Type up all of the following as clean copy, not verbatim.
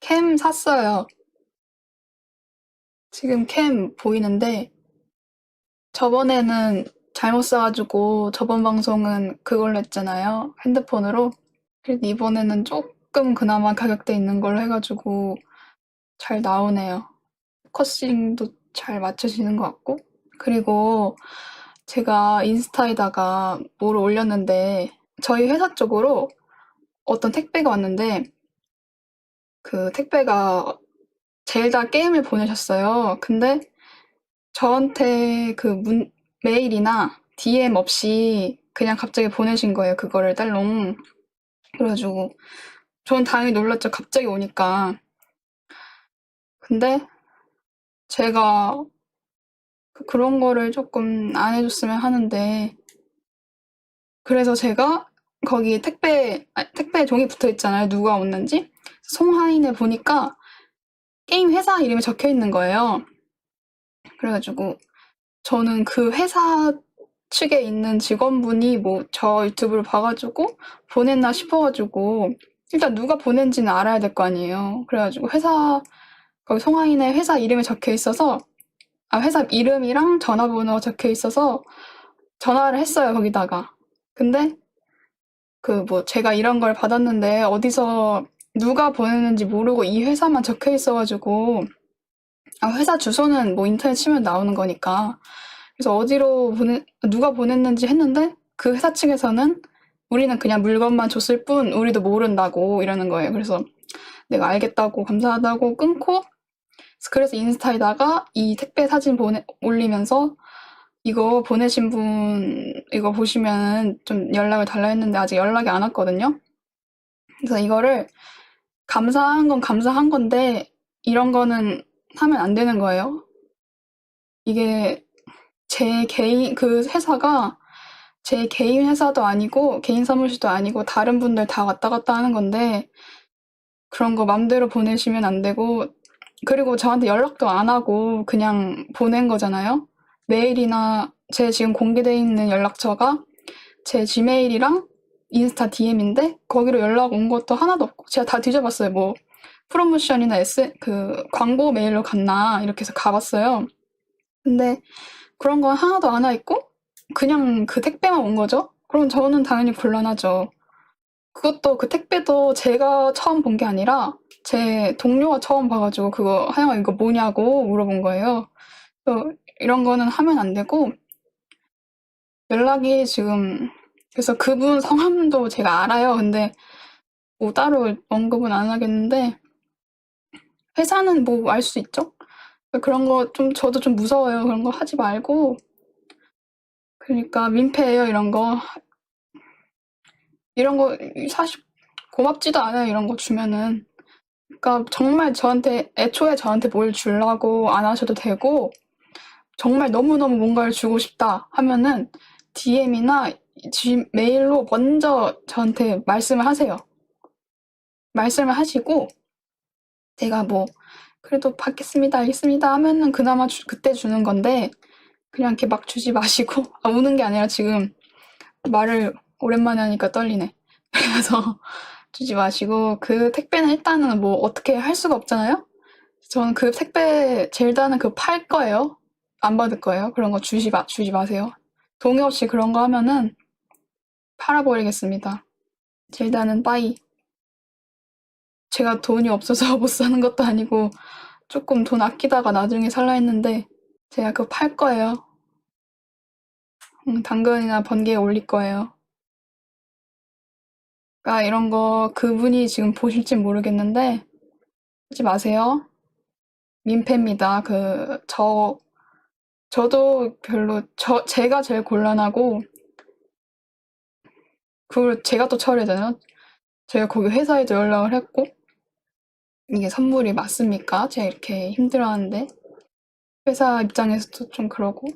캠 샀어요. 지금 캠 보이는데 저번에는 잘못 사가지고 저번 방송은 그걸로 했잖아요. 핸드폰으로. 그래도 이번에는 조금 그나마 가격대 있는 걸로 해가지고 잘 나오네요. 포커싱도 잘 맞춰지는 것 같고. 그리고 제가 인스타에다가 뭐를 올렸는데 저희 회사 쪽으로 어떤 택배가 왔는데 그 택배가 젤다 게임을 보내셨어요. 근데 저한테 메일이나 DM 없이 그냥 갑자기 보내신 거예요. 그거를 딸롱. 그래가지고 전 당연히 놀랐죠. 갑자기 오니까. 근데 제가 그런 거를 조금 안 해줬으면 하는데 그래서 제가 거기 택배 종이 붙어 있잖아요. 누가 왔는지. 송하인에 보니까 게임 회사 이름이 적혀 있는 거예요. 그래가지고 저는 그 회사 측에 있는 직원분이 뭐 저 유튜브를 봐가지고 보냈나 싶어가지고 일단 누가 보낸지는 알아야 될 거 아니에요. 그래가지고 거기 송하인의 회사 이름이 적혀 있어서 회사 이름이랑 전화번호가 적혀 있어서 전화를 했어요, 거기다가. 근데 제가 이런 걸 받았는데 어디서 누가 보냈는지 모르고 이 회사만 적혀 있어가지고 회사 주소는 뭐 인터넷 치면 나오는 거니까 그래서 누가 보냈는지 했는데 그 회사 측에서는 우리는 그냥 물건만 줬을 뿐 우리도 모른다고 이러는 거예요. 그래서 내가 알겠다고 감사하다고 끊고 그래서 인스타에다가 이 택배 사진 올리면서 이거 보내신 분 이거 보시면 좀 연락을 달라 했는데 아직 연락이 안 왔거든요. 그래서 이거를 감사한 건 감사한 건데 이런 거는 하면 안 되는 거예요. 이게 그 회사가 제 개인 회사도 아니고 개인 사무실도 아니고 다른 분들 다 왔다 갔다 하는 건데 그런 거 맘대로 보내시면 안 되고 그리고 저한테 연락도 안 하고 그냥 보낸 거잖아요. 메일이나 제 지금 공개돼 있는 연락처가 제 지메일이랑 인스타 DM인데 거기로 연락 온 것도 하나도 없고 제가 다 뒤져봤어요. 뭐 프로모션이나 광고 메일로 갔나 이렇게 해서 가봤어요. 근데 그런 건 하나도 안 와 있고 그냥 그 택배만 온 거죠. 그럼 저는 당연히 곤란하죠. 그 택배도 제가 처음 본 게 아니라 제 동료가 처음 봐가지고 하영아 이거 뭐냐고 물어본 거예요. 이런 거는 하면 안 되고 연락이 지금 그래서 그분 성함도 제가 알아요. 근데 뭐 따로 언급은 안 하겠는데 회사는 뭐 알 수 있죠? 그런 거 저도 좀 무서워요. 그런 거 하지 말고 그러니까 민폐예요. 이런 거 사실 고맙지도 않아요. 이런 거 주면은. 그러니까 정말 애초에 저한테 뭘 주려고 안 하셔도 되고 정말 너무너무 뭔가를 주고 싶다 하면은 DM이나 메일로 먼저 저한테 말씀을 하세요. 말씀을 하시고 제가 뭐 그래도 받겠습니다, 알겠습니다 하면은 그나마 그때 주는 건데 그냥 이렇게 막 주지 마시고 우는 게 아니라 지금 말을 오랜만에 하니까 떨리네. 그래서 주지 마시고 그 택배는 일단은 뭐 어떻게 할 수가 없잖아요. 저는 그 택배 젤다는 팔 거예요. 안 받을 거예요. 그런 거 주지 마세요. 동의 없이 그런 거 하면은 팔아버리겠습니다. 젤다는 빠이. 제가 돈이 없어서 못 사는 것도 아니고 조금 돈 아끼다가 나중에 살라 했는데 제가 그거 팔 거예요. 당근이나 번개에 올릴 거예요. 그러니까 이런 거 그분이 지금 보실진 모르겠는데 하지 마세요. 민폐입니다. 저도 제가 제일 곤란하고 그걸 제가 또 처리해야 되나요? 제가 거기 회사에도 연락을 했고 이게 선물이 맞습니까? 제가 이렇게 힘들어하는데 회사 입장에서도 좀 그러고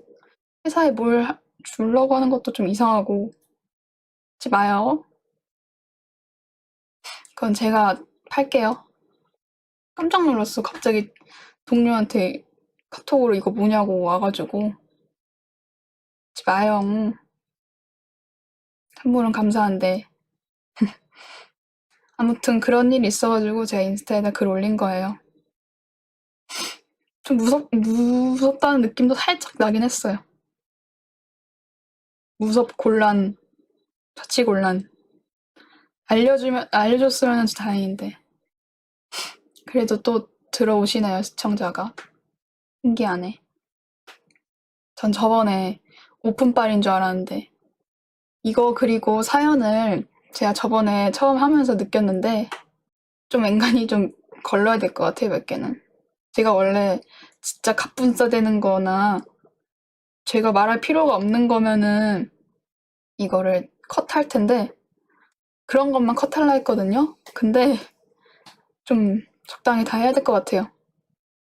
회사에 뭘 주려고 하는 것도 좀 이상하고 하지 마요. 그건 제가 팔게요. 깜짝 놀랐어. 갑자기 동료한테 카톡으로 이거 뭐냐고 와가지고 하지 마요. 선물은 감사한데 아무튼 그런 일이 있어가지고 제가 인스타에다 글 올린 거예요. 좀 무섭다는 느낌도 살짝 나긴 했어요. 곤란, 자취곤란. 알려줬으면 다행인데. 그래도 또 들어오시네요, 시청자가. 신기하네. 전 저번에 오픈빨인 줄 알았는데. 이거 그리고 사연을 제가 저번에 처음 하면서 느꼈는데, 좀 앵간히 좀 걸러야 될 것 같아요, 몇 개는. 제가 원래 진짜 갑분싸되는 거나, 제가 말할 필요가 없는 거면은, 이거를 컷할 텐데, 그런 것만 컷할라 했거든요? 근데, 좀 적당히 다 해야 될 것 같아요.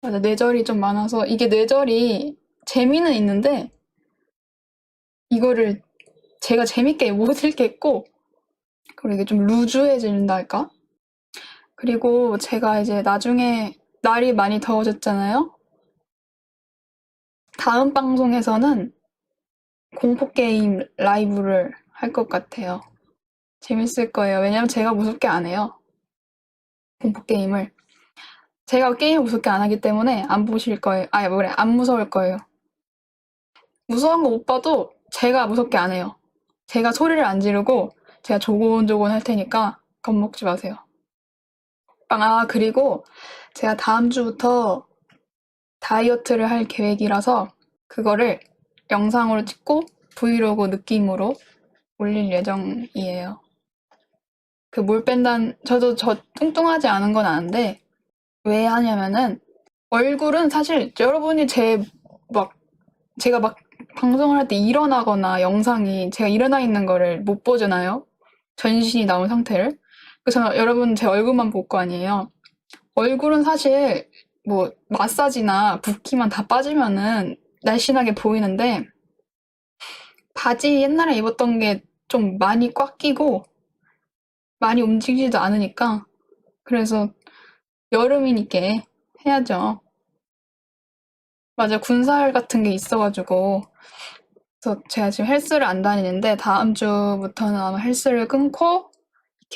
맞아, 뇌절이 좀 많아서 이게 뇌절이 재미는 있는데 이거를 제가 재밌게 못 읽겠고 그리고 이게 좀 루즈해진다 할까? 그리고 제가 이제 나중에 날이 많이 더워졌잖아요. 다음 방송에서는 공포게임 라이브를 할 것 같아요. 재밌을 거예요. 왜냐면 제가 무섭게 안 해요. 공포게임을. 제가 게임을 무섭게 안 하기 때문에 안 보실 거예요. 안 무서울 거예요. 무서운 거 못 봐도 제가 무섭게 안 해요. 제가 소리를 안 지르고 제가 조곤조곤 할 테니까 겁먹지 마세요. 그리고 제가 다음 주부터 다이어트를 할 계획이라서 그거를 영상으로 찍고 브이로그 느낌으로 올릴 예정이에요. 그 물 뺀다는, 저 뚱뚱하지 않은 건 아는데 왜 하냐면은 얼굴은 사실 여러분이 제가 막 방송을 할 때 일어나거나 영상이 제가 일어나 있는 거를 못 보잖아요. 전신이 나온 상태를. 그래서 여러분 제 얼굴만 볼 거 아니에요. 얼굴은 사실 뭐 마사지나 붓기만 다 빠지면은 날씬하게 보이는데 바지 옛날에 입었던 게 좀 많이 꽉 끼고 많이 움직이지도 않으니까 그래서 여름이니까 해야죠. 맞아, 군살 같은 게 있어가지고 그래서 제가 지금 헬스를 안 다니는데 다음 주부터는 아마 헬스를 끊고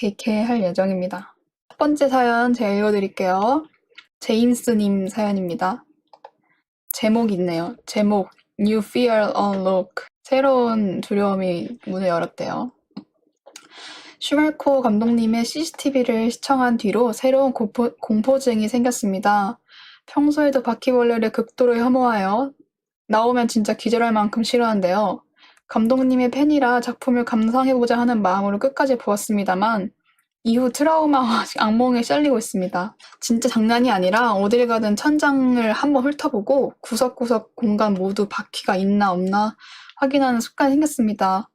이렇게 할 예정입니다. 첫 번째 사연 제가 읽어드릴게요. 제임스님 사연입니다. 제목이 있네요. 제목 New Fear Unlock. 새로운 두려움이 문을 열었대요. 슈말코 감독님의 CCTV를 시청한 뒤로 새로운 공포증이 생겼습니다. 평소에도 바퀴벌레를 극도로 혐오하여 나오면 진짜 기절할 만큼 싫어한대요. 감독님의 팬이라 작품을 감상해보자 하는 마음으로 끝까지 보았습니다만 이후 트라우마와 악몽에 시달리고 있습니다. 진짜 장난이 아니라 어딜 가든 천장을 한번 훑어보고 구석구석 공간 모두 바퀴가 있나 없나 확인하는 습관이 생겼습니다.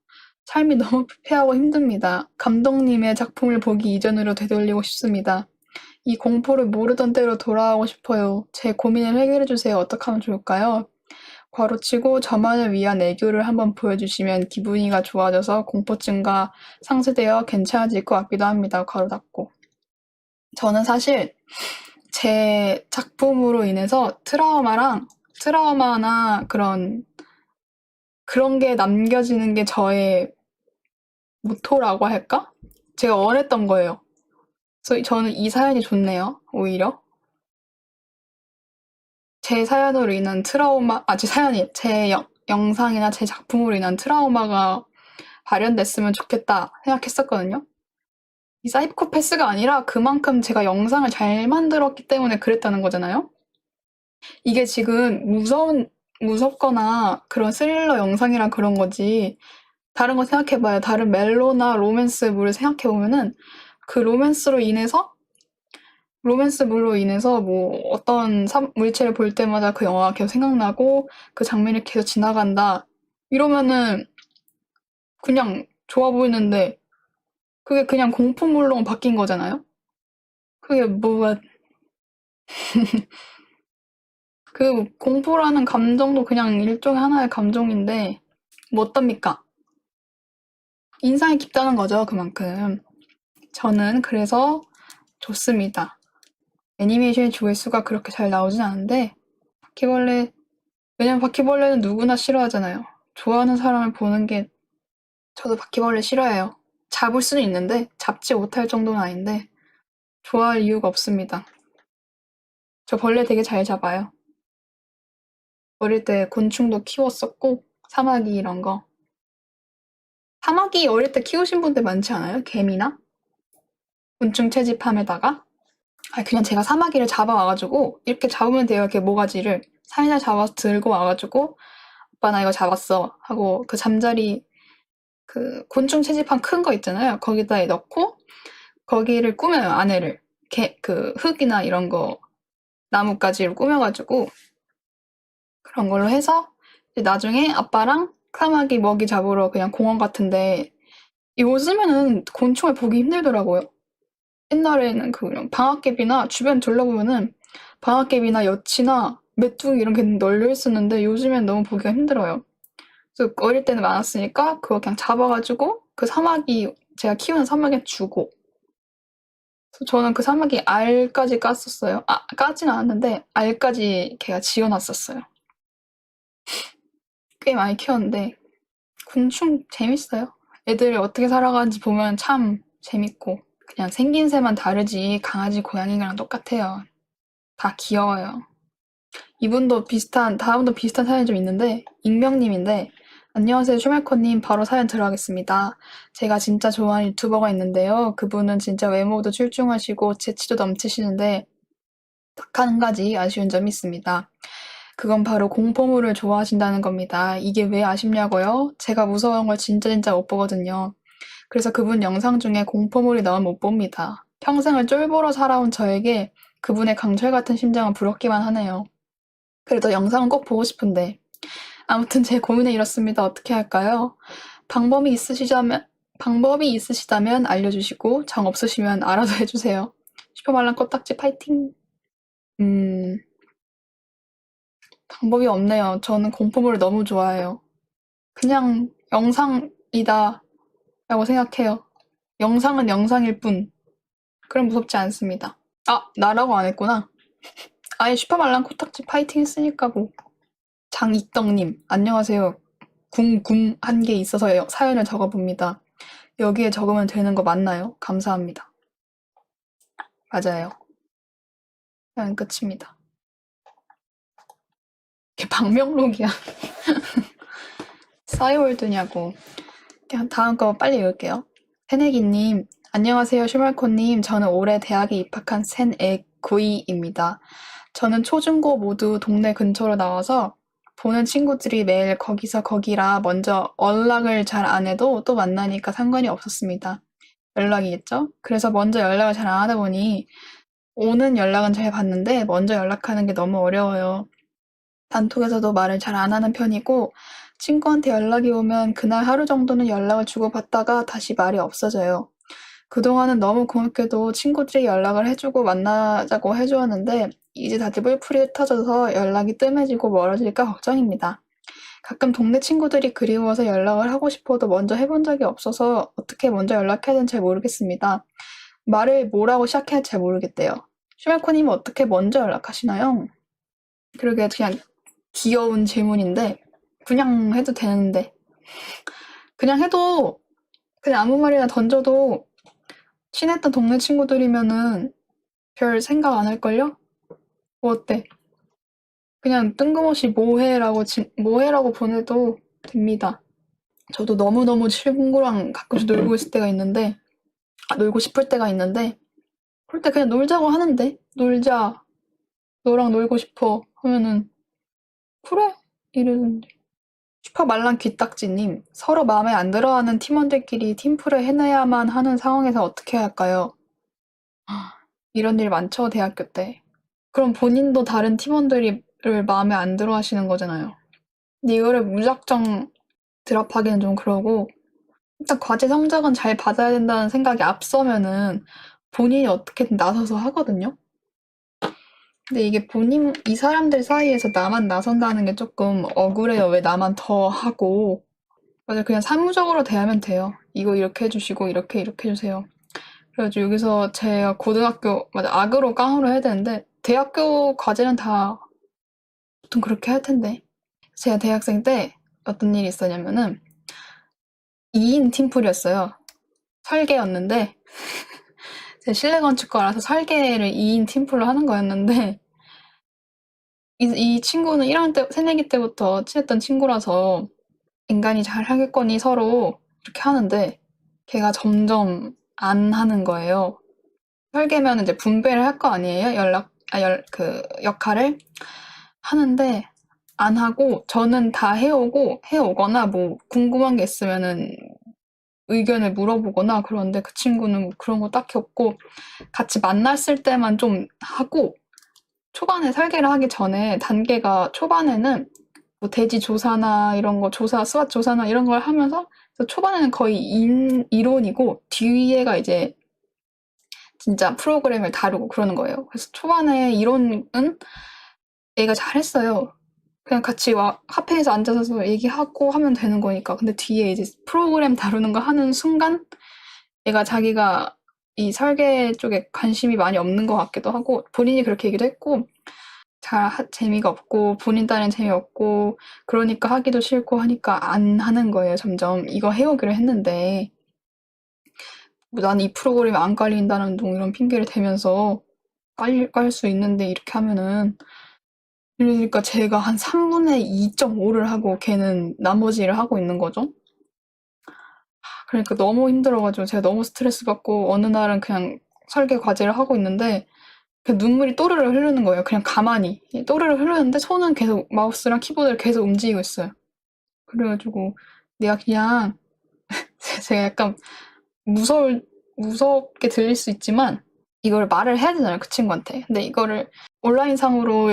삶이 너무 피폐하고 힘듭니다. 감독님의 작품을 보기 이전으로 되돌리고 싶습니다. 이 공포를 모르던 때로 돌아가고 싶어요. 제 고민을 해결해주세요. 어떻게 하면 좋을까요? 괄호치고 저만을 위한 애교를 한번 보여주시면 기분이가 좋아져서 공포증과 상쇄되어 괜찮아질 것 같기도 합니다. 괄호 닫고. 저는 사실 제 작품으로 인해서 트라우마나 그런 게 남겨지는 게 저의 모토라고 할까? 제가 원했던 거예요. 그래서 저는 이 사연이 좋네요. 오히려. 제 사연으로 인한 제 영상이나 제 작품으로 인한 트라우마가 발현됐으면 좋겠다 생각했었거든요. 이 사이코패스가 아니라 그만큼 제가 영상을 잘 만들었기 때문에 그랬다는 거잖아요. 이게 지금 무섭거나 그런 스릴러 영상이랑 그런 거지. 다른 거 생각해봐요. 다른 멜로나 로맨스물을 생각해보면은 그 로맨스물로 인해서 뭐 어떤 물체를 볼 때마다 그 영화가 계속 생각나고 그 장면이 계속 지나간다. 이러면은 그냥 좋아 보이는데 그게 그냥 공포물로 바뀐 거잖아요? 그게 뭐가, 그 공포라는 감정도 그냥 일종의 하나의 감정인데 뭐 어떻습니까? 인상이 깊다는 거죠, 그만큼. 저는 그래서 좋습니다. 애니메이션의 조회수가 그렇게 잘 나오진 않은데 왜냐면 바퀴벌레는 누구나 싫어하잖아요. 좋아하는 사람을 보는 게 저도 바퀴벌레 싫어해요. 잡을 수는 있는데 잡지 못할 정도는 아닌데 좋아할 이유가 없습니다. 저 벌레 되게 잘 잡아요. 어릴 때 곤충도 키웠었고 사마귀 이런 거. 사마귀 어릴 때 키우신 분들 많지 않아요? 개미나? 곤충 채집함에다가 그냥 제가 사마귀를 잡아와가지고 이렇게 잡으면 돼요. 이렇게 모가지를 살살 잡아서 들고 와가지고 오빠 나 이거 잡았어 하고 그 잠자리 그 곤충 채집함 큰 거 있잖아요. 거기다 넣고 거기를 꾸며요. 안에를 그 흙이나 이런 거 나뭇가지로 꾸며가지고 그런 걸로 해서 이제 나중에 아빠랑 사마귀 먹이 잡으러 그냥 공원 같은데 요즘에는 곤충을 보기 힘들더라고요. 옛날에는 그 방앗개비나 주변 둘러보면은 방앗개비나 여치나 메뚜기 이런 게 널려 있었는데 요즘엔 너무 보기가 힘들어요. 그래서 어릴 때는 많았으니까 그거 그냥 잡아가지고 그 사마귀 제가 키우는 사마귀 주고 그래서 저는 그 사마귀 알까지 깠었어요. 까진 않았는데 알까지 걔가 지어놨었어요. 꽤 많이 키웠는데 곤충 재밌어요. 애들 어떻게 살아가는지 보면 참 재밌고 그냥 생긴 새만 다르지 강아지 고양이랑 똑같아요. 다 귀여워요. 다음도 비슷한 사연이 좀 있는데 익명님인데 안녕하세요 슈말코님 바로 사연 들어가겠습니다. 제가 진짜 좋아하는 유튜버가 있는데요. 그분은 진짜 외모도 출중하시고 재치도 넘치시는데 딱 한 가지 아쉬운 점이 있습니다. 그건 바로 공포물을 좋아하신다는 겁니다. 이게 왜 아쉽냐고요? 제가 무서운 걸 진짜 못 보거든요. 그래서 그분 영상 중에 공포물이 나오면 못 봅니다. 평생을 쫄보로 살아온 저에게 그분의 강철 같은 심장은 부럽기만 하네요. 그래도 영상은 꼭 보고 싶은데. 아무튼 제 고민은 이렇습니다. 어떻게 할까요? 방법이 있으시다면 알려주시고, 정 없으시면 알아서 해주세요. 슈퍼말랑 코딱지 파이팅! 음, 방법이 없네요. 저는 공포물을 너무 좋아해요. 그냥 영상이다 라고 생각해요. 영상은 영상일 뿐. 그럼 무섭지 않습니다. 나라고 안 했구나. 아예 슈퍼말랑 코딱지 파이팅 했으니까 뭐. 장익덕님, 안녕하세요. 궁금한 게 있어서 사연을 적어봅니다. 여기에 적으면 되는 거 맞나요? 감사합니다. 맞아요. 사연 끝입니다. 이게 방명록이야. 싸이월드냐고. 다음 거 빨리 읽을게요. 새내기님, 안녕하세요. 슈말코님. 저는 올해 대학에 입학한 새내 구이입니다. 저는 초중고 모두 동네 근처로 나와서 보는 친구들이 매일 거기서 거기라 먼저 연락을 잘 안 해도 또 만나니까 상관이 없었습니다. 연락이겠죠? 그래서 먼저 연락을 잘 안 하다 보니 오는 연락은 잘 받는데 먼저 연락하는 게 너무 어려워요. 단톡에서도 말을 잘 안 하는 편이고 친구한테 연락이 오면 그날 하루 정도는 연락을 주고받다가 다시 말이 없어져요. 그동안은 너무 고맙게도 친구들이 연락을 해주고 만나자고 해주었는데 이제 다들 뿔풀이 흩어져서 연락이 뜸해지고 멀어질까 걱정입니다. 가끔 동네 친구들이 그리워서 연락을 하고 싶어도 먼저 해본 적이 없어서 어떻게 먼저 연락해야 되는지 잘 모르겠습니다. 말을 뭐라고 시작해야 할지 잘 모르겠대요. 슈멜코님은 어떻게 먼저 연락하시나요? 그러게 그냥 귀여운 질문인데 그냥 해도 되는데 그냥 해도 그냥 아무 말이나 던져도 친했던 동네 친구들이면은 별 생각 안 할걸요? 뭐 어때? 그냥 뜬금없이 뭐해라고 보내도 됩니다. 저도 너무너무 친구랑 가끔씩 놀고 싶을 때가 있는데 그럴 때 그냥 놀자고 하는데 놀자 너랑 놀고 싶어 하면은 그래 이러는데 슈퍼말랑 귀딱지님 서로 마음에 안 들어하는 팀원들끼리 팀플을 해내야만 하는 상황에서 어떻게 해야 할까요? 이런 일 많죠 대학교 때. 그럼 본인도 다른 팀원들을 마음에 안 들어 하시는 거잖아요. 근데 이거를 무작정 드랍하기는 좀 그러고 일단 과제 성적은 잘 받아야 된다는 생각이 앞서면은 본인이 어떻게든 나서서 하거든요. 근데 이게 이 사람들 사이에서 나만 나선다는 게 조금 억울해요. 왜 나만 더 하고. 맞아, 그냥 사무적으로 대하면 돼요. 이거 이렇게 해주시고, 이렇게 해주세요. 그래가지고 여기서 제가 맞아, 악으로 깡으로 해야 되는데, 대학교 과제는 다 보통 그렇게 할 텐데. 제가 대학생 때 어떤 일이 있었냐면은, 2인 팀플이었어요. 설계였는데, 제 실내 건축과라서 설계를 2인 팀플로 하는 거였는데 이 친구는 1학년 때 새내기 때부터 친했던 친구라서 인간이 잘 하겠거니 서로 이렇게 하는데 걔가 점점 안 하는 거예요. 설계면 이제 분배를 할 거 아니에요? 그 역할을 하는데 안 하고 저는 다 해오거나 뭐 궁금한 게 있으면은 의견을 물어보거나 그러는데 그 친구는 뭐 그런 거 딱히 없고 같이 만났을 때만 좀 하고 초반에 설계를 하기 전에 단계가 초반에는 뭐 대지 조사나 이런 거 스왓 조사나 이런 걸 하면서 초반에는 거의 이론이고 뒤에가 이제 진짜 프로그램을 다루고 그러는 거예요. 그래서 초반에 이론은 얘가 잘했어요. 그냥 같이 카페에서 앉아서 얘기하고 하면 되는 거니까. 근데 뒤에 이제 프로그램 다루는 거 하는 순간 얘가 자기가 이 설계 쪽에 관심이 많이 없는 것 같기도 하고 본인이 그렇게 얘기도 했고 재미가 없고 본인 딴엔 재미없고 그러니까 하기도 싫고 하니까 안 하는 거예요. 점점 이거 해오기로 했는데 뭐 난 이 프로그램이 안 깔린다는 둥 이런 핑계를 대면서 깔 수 있는데 이렇게 하면은 그러니까 제가 한 3분의 2.5를 하고 걔는 나머지를 하고 있는 거죠. 그러니까 너무 힘들어가지고 제가 너무 스트레스 받고 어느 날은 그냥 설계 과제를 하고 있는데 눈물이 또르르 흐르는 거예요. 그냥 가만히 또르르 흐르는데 손은 계속 마우스랑 키보드를 계속 움직이고 있어요. 그래가지고 내가 그냥 제가 약간 무섭게 들릴 수 있지만 이걸 말을 해야 되잖아요. 그 친구한테. 근데 이거를 온라인상으로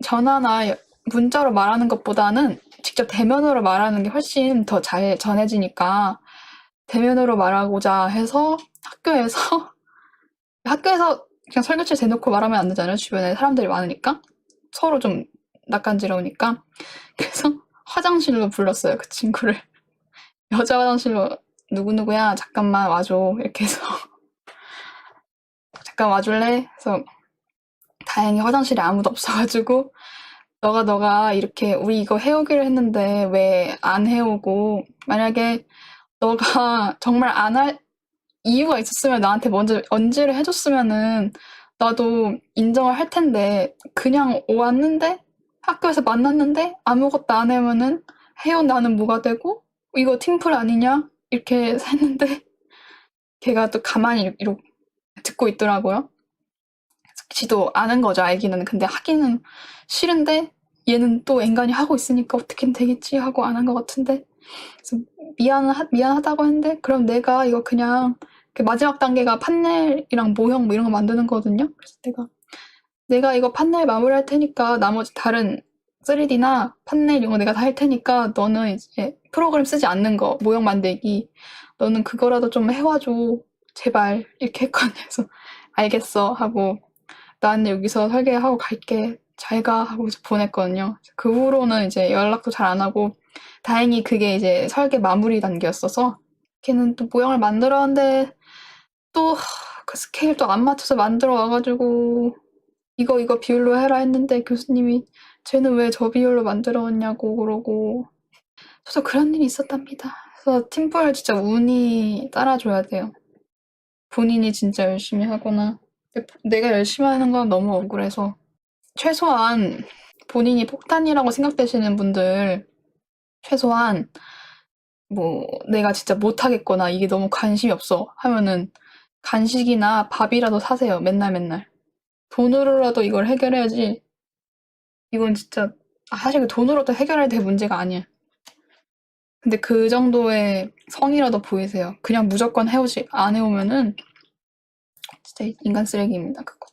전화나 문자로 말하는 것보다는 직접 대면으로 말하는 게 훨씬 더 잘 전해지니까 대면으로 말하고자 해서 학교에서 그냥 설교실 대놓고 말하면 안 되잖아요. 주변에 사람들이 많으니까. 서로 좀 낯간지러우니까. 그래서 화장실로 불렀어요. 그 친구를. 여자 화장실로 누구누구야 잠깐만 와줘 이렇게 해서 잠깐 와줄래? 그래서 다행히 화장실에 아무도 없어가지고 너가 이렇게 우리 이거 해오기로 했는데 왜 안 해오고 만약에 너가 정말 안 할 이유가 있었으면 나한테 먼저 언지를 해줬으면은 나도 인정을 할 텐데 그냥 왔는데 학교에서 만났는데 아무것도 안 해오면은 해온 나는 뭐가 되고 이거 팀플 아니냐 이렇게 했는데 걔가 또 가만히 이렇게 듣고 있더라고요. 지도 아는 거죠, 알기는. 근데 하기는 싫은데 얘는 또 앵간히 하고 있으니까 어떻게든 되겠지 하고 안 한 것 같은데 그래서 미안하다고 했는데 그럼 내가 이거 그냥 그 마지막 단계가 판넬이랑 모형 뭐 이런 거 만드는 거거든요. 그래서 내가 이거 판넬 마무리할 테니까 나머지 다른 3D나 판넬 이런 거 내가 다 할 테니까 너는 이제 프로그램 쓰지 않는 거 모형 만들기 너는 그거라도 좀 해와줘 제발 이렇게 했거든요. 그래서 알겠어 하고 나는 여기서 설계하고 갈게 잘 가 하고 보냈거든요. 그 후로는 이제 연락도 잘 안 하고 다행히 그게 이제 설계 마무리 단계였어서 걔는 또 모형을 만들었는데 또 그 스케일 또 안 맞춰서 만들어 와가지고 이거 비율로 해라 했는데 교수님이 쟤는 왜 저 비율로 만들어 왔냐고 그러고 저도 그런 일이 있었답니다. 그래서 팀플 진짜 운이 따라줘야 돼요. 본인이 진짜 열심히 하거나 내가 열심히 하는 건 너무 억울해서 최소한 본인이 폭탄이라고 생각되시는 분들 최소한 뭐 내가 진짜 못하겠거나 이게 너무 관심이 없어 하면은 간식이나 밥이라도 사세요. 맨날. 돈으로라도 이걸 해결해야지. 이건 진짜 사실 그 돈으로도 해결해야 될 문제가 아니야. 근데 그 정도의 성이라도 보이세요. 그냥 무조건 해오지 안 해오면은 진짜 인간 쓰레기입니다. 그거.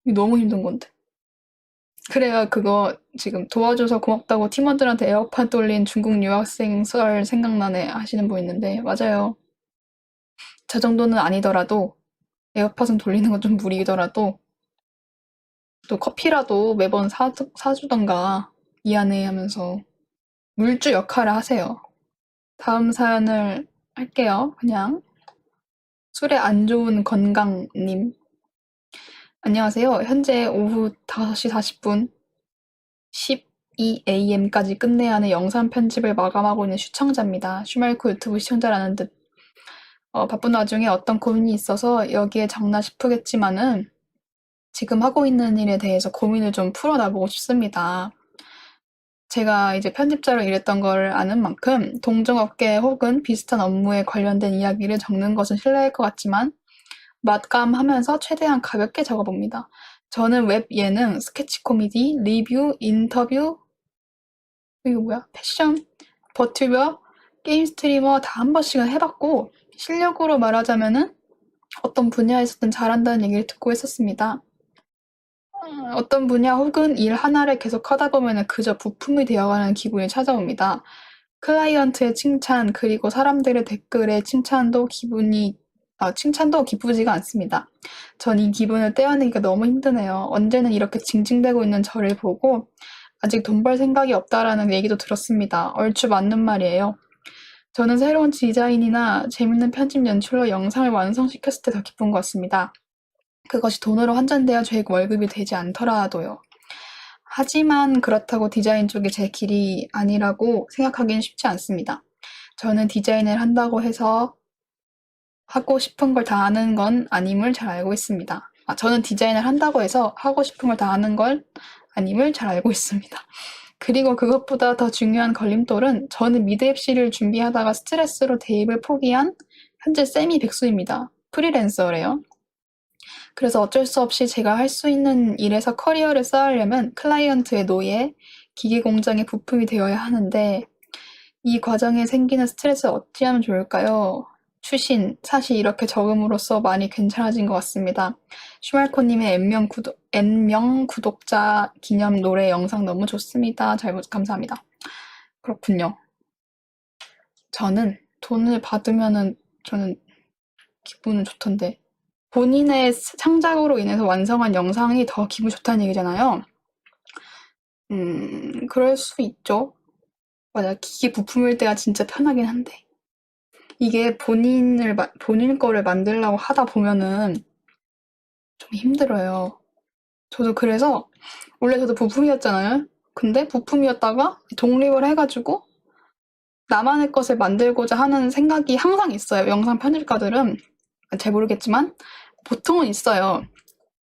이거 너무 힘든 건데. 그래야 그거 지금 도와줘서 고맙다고 팀원들한테 에어팟 돌린 중국 유학생 썰 생각나네 하시는 분 있는데 맞아요. 저 정도는 아니더라도 에어팟은 돌리는 건 좀 무리더라도 또 커피라도 매번 사주던가 미안해 하면서 물주 역할을 하세요. 다음 사연을 할게요. 그냥 술에 안 좋은 건강님. 안녕하세요. 현재 오후 5시 40분 12am까지 끝내야 하는 영상 편집을 마감하고 있는 시청자입니다. 슈말코 유튜브 시청자라는 듯 바쁜 와중에 어떤 고민이 있어서 여기에 적나 싶으겠지만은 지금 하고 있는 일에 대해서 고민을 좀 풀어나보고 싶습니다. 제가 이제 편집자로 일했던 걸 아는 만큼 동종업계 혹은 비슷한 업무에 관련된 이야기를 적는 것은 실례일 것 같지만 맛감하면서 최대한 가볍게 적어봅니다. 저는 웹 예능, 스케치 코미디, 리뷰, 인터뷰, 이거 뭐야? 패션, 버튜버, 게임 스트리머 다 한 번씩은 해봤고 실력으로 말하자면은 어떤 분야에서든 잘한다는 얘기를 듣고 있었습니다. 어떤 분야 혹은 일 하나를 계속 하다 보면은 그저 부품이 되어가는 기분이 찾아옵니다. 클라이언트의 칭찬, 그리고 사람들의 댓글에 칭찬도 기쁘지가 않습니다. 전 이 기분을 떼어내기가 너무 힘드네요. 언제는 이렇게 징징대고 있는 저를 보고 아직 돈 벌 생각이 없다라는 얘기도 들었습니다. 얼추 맞는 말이에요. 저는 새로운 디자인이나 재밌는 편집 연출로 영상을 완성시켰을 때 더 기쁜 것 같습니다. 그것이 돈으로 환전되어 제 월급이 되지 않더라도요. 하지만 그렇다고 디자인 쪽이 제 길이 아니라고 생각하기는 쉽지 않습니다. 저는 디자인을 한다고 해서 하고 싶은 걸 다 하는 건 아님을 잘 알고 있습니다. 저는 디자인을 한다고 해서 하고 싶은 걸 다 하는 건 아님을 잘 알고 있습니다. 그리고 그것보다 더 중요한 걸림돌은 저는 미드앱시를 준비하다가 스트레스로 대입을 포기한 현재 세미 백수입니다. 프리랜서래요. 그래서 어쩔 수 없이 제가 할 수 있는 일에서 커리어를 쌓으려면 클라이언트의 노예, 기계 공장의 부품이 되어야 하는데 이 과정에 생기는 스트레스를 어찌하면 좋을까요? 추신, 사실 이렇게 적음으로써 많이 괜찮아진 것 같습니다. 슈말코님의 N명 구독자 기념 노래 영상 너무 좋습니다. 감사합니다. 그렇군요. 저는 돈을 받으면은 저는 기분은 좋던데 본인의 창작으로 인해서 완성한 영상이 더 기분 좋다는 얘기잖아요. 그럴 수 있죠. 맞아, 기계 부품일 때가 진짜 편하긴 한데. 이게 본인 거를 만들려고 하다 보면은 좀 힘들어요. 저도 그래서, 원래 저도 부품이었잖아요. 근데 부품이었다가 독립을 해가지고 나만의 것을 만들고자 하는 생각이 항상 있어요. 영상 편집가들은 잘 모르겠지만 보통은 있어요.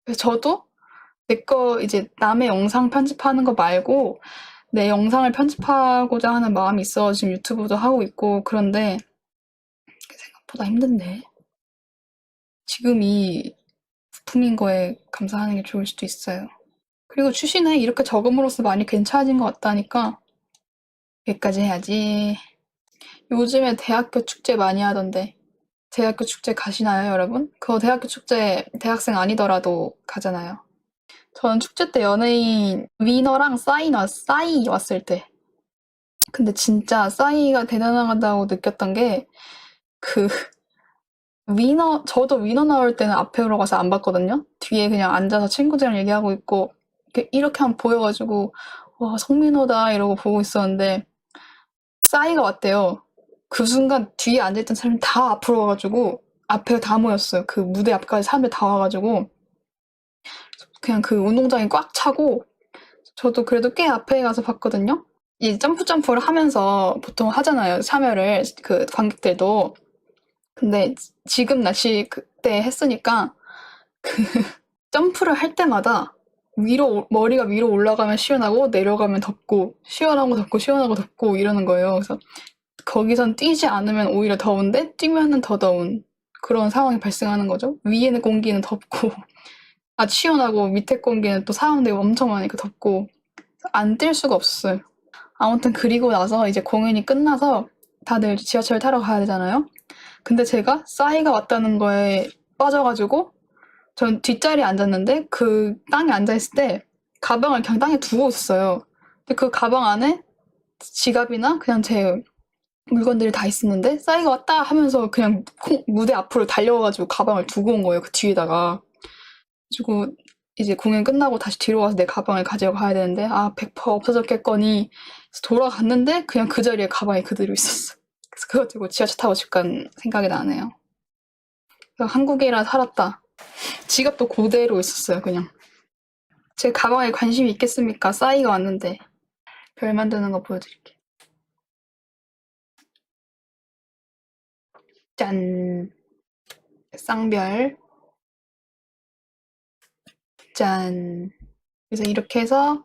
그래서 저도 이제 남의 영상 편집하는 거 말고 내 영상을 편집하고자 하는 마음이 있어 지금 유튜브도 하고 있고 그런데 생각보다 힘든데 지금이 부품인 거에 감사하는 게 좋을 수도 있어요. 그리고 추신에 이렇게 적음으로써 많이 괜찮아진 것 같다니까 여기까지 해야지. 요즘에 대학교 축제 많이 하던데 대학교 축제 가시나요, 여러분? 그거 대학교 축제 대학생 아니더라도 가잖아요. 저는 축제 때 연예인 위너랑 싸이 왔을 때. 근데 진짜 싸이가 대단하다고 느꼈던 게, 그, 저도 위너 나올 때는 앞에로 가서 안 봤거든요? 뒤에 그냥 앉아서 친구들이랑 얘기하고 있고, 이렇게 하면 보여가지고, 와, 성민호다, 이러고 보고 있었는데, 싸이가 왔대요. 그 순간 뒤에 앉아있던 사람이 다 앞으로 와가지고, 앞에 다 모였어요. 그 무대 앞까지 사람들 다 와가지고, 그냥 그 운동장이 꽉 차고, 저도 그래도 꽤 앞에 가서 봤거든요? 이 점프를 하면서 보통 하잖아요. 참여를, 그 관객들도. 근데 지금 날씨 그때 했으니까 그 점프를 할 때마다 머리가 위로 올라가면 시원하고 내려가면 덥고, 시원하고 덥고, 시원하고 덥고 이러는 거예요. 그래서 거기선 뛰지 않으면 오히려 더운데 뛰면은 더 더운 그런 상황이 발생하는 거죠. 위에는 공기는 덥고, 시원하고 밑에 공기는 또 사람들이 엄청 많으니까 덥고, 안 뛸 수가 없었어요. 아무튼 그리고 나서 이제 공연이 끝나서 다들 지하철 타러 가야 되잖아요. 근데 제가 싸이가 왔다는 거에 빠져가지고 전 뒷자리에 앉았는데 그 땅에 앉아있을 때 가방을 그냥 땅에 두고 있었어요. 근데 그 가방 안에 지갑이나 그냥 제 물건들이 다 있었는데 싸이가 왔다 하면서 그냥 무대 앞으로 달려와가지고 가방을 두고 온 거예요. 그 뒤에다가. 그리고 이제 공연 끝나고 다시 뒤로 와서 내 가방을 가지고 가야 되는데 100% 없어졌겠거니 돌아갔는데 그냥 그 자리에 가방이 그대로 있었어. 그래서 그거 들고 지하철 타고 집 간 생각이 나네요. 한국이라 살았다. 지갑도 그대로 있었어요, 그냥. 제 가방에 관심이 있겠습니까? 싸이가 왔는데. 별 만드는 거 보여드릴게요. 짠. 쌍별. 짠. 그래서 이렇게 해서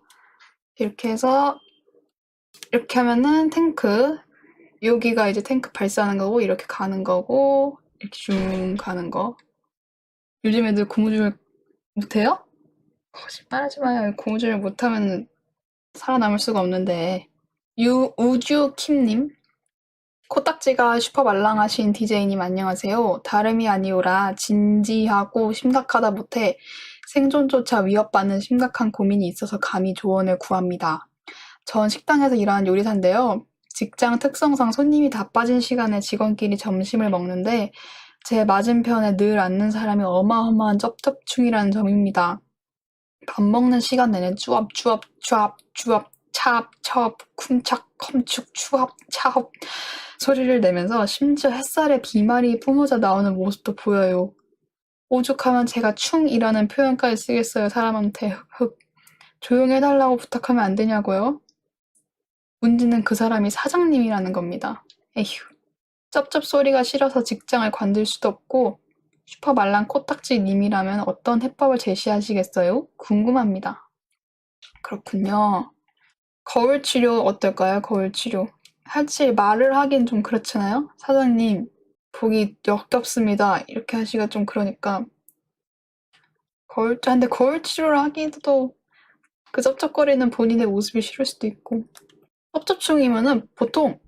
이렇게 하면은 탱크. 여기가 이제 탱크 발사하는 거고 이렇게 가는 거고 이렇게 쭉 가는 거. 요즘 애들 고무줄 못해요? 거짓말하지 마요. 고무줄 못하면 살아남을 수가 없는데. 우주킴님. 코딱지가 슈퍼말랑하신 DJ님 안녕하세요. 다름이 아니오라 진지하고 심각하다 못해 생존조차 위협받는 심각한 고민이 있어서 감히 조언을 구합니다. 전 식당에서 일하는 요리사인데요. 직장 특성상 손님이 다 빠진 시간에 직원끼리 점심을 먹는데 제 맞은편에 늘 앉는 사람이 어마어마한 쩝쩝충이라는 점입니다. 밥 먹는 시간 내내 쭈압쭈압 쭈압쭈압 차압 첩 쿵착 컴축 추압 차압 소리를 내면서 심지어 햇살에 비말이 뿜어져 나오는 모습도 보여요. 오죽하면 제가 충이라는 표현까지 쓰겠어요, 사람한테. 흑흑. 조용해달라고 부탁하면 안 되냐고요? 문제는 그 사람이 사장님이라는 겁니다. 에휴. 쩝쩝 소리가 싫어서 직장을 관둘 수도 없고 슈퍼말랑 코딱지님이라면 어떤 해법을 제시하시겠어요? 궁금합니다. 그렇군요. 거울 치료 어떨까요? 거울 치료. 사실 말을 하긴 좀 그렇잖아요? 사장님, 보기 역겹습니다. 이렇게 하시기가 좀 그러니까. 근데 거울 치료를 하기도 그 쩝쩝거리는 본인의 모습이 싫을 수도 있고. 쩝쩝충이면은 보통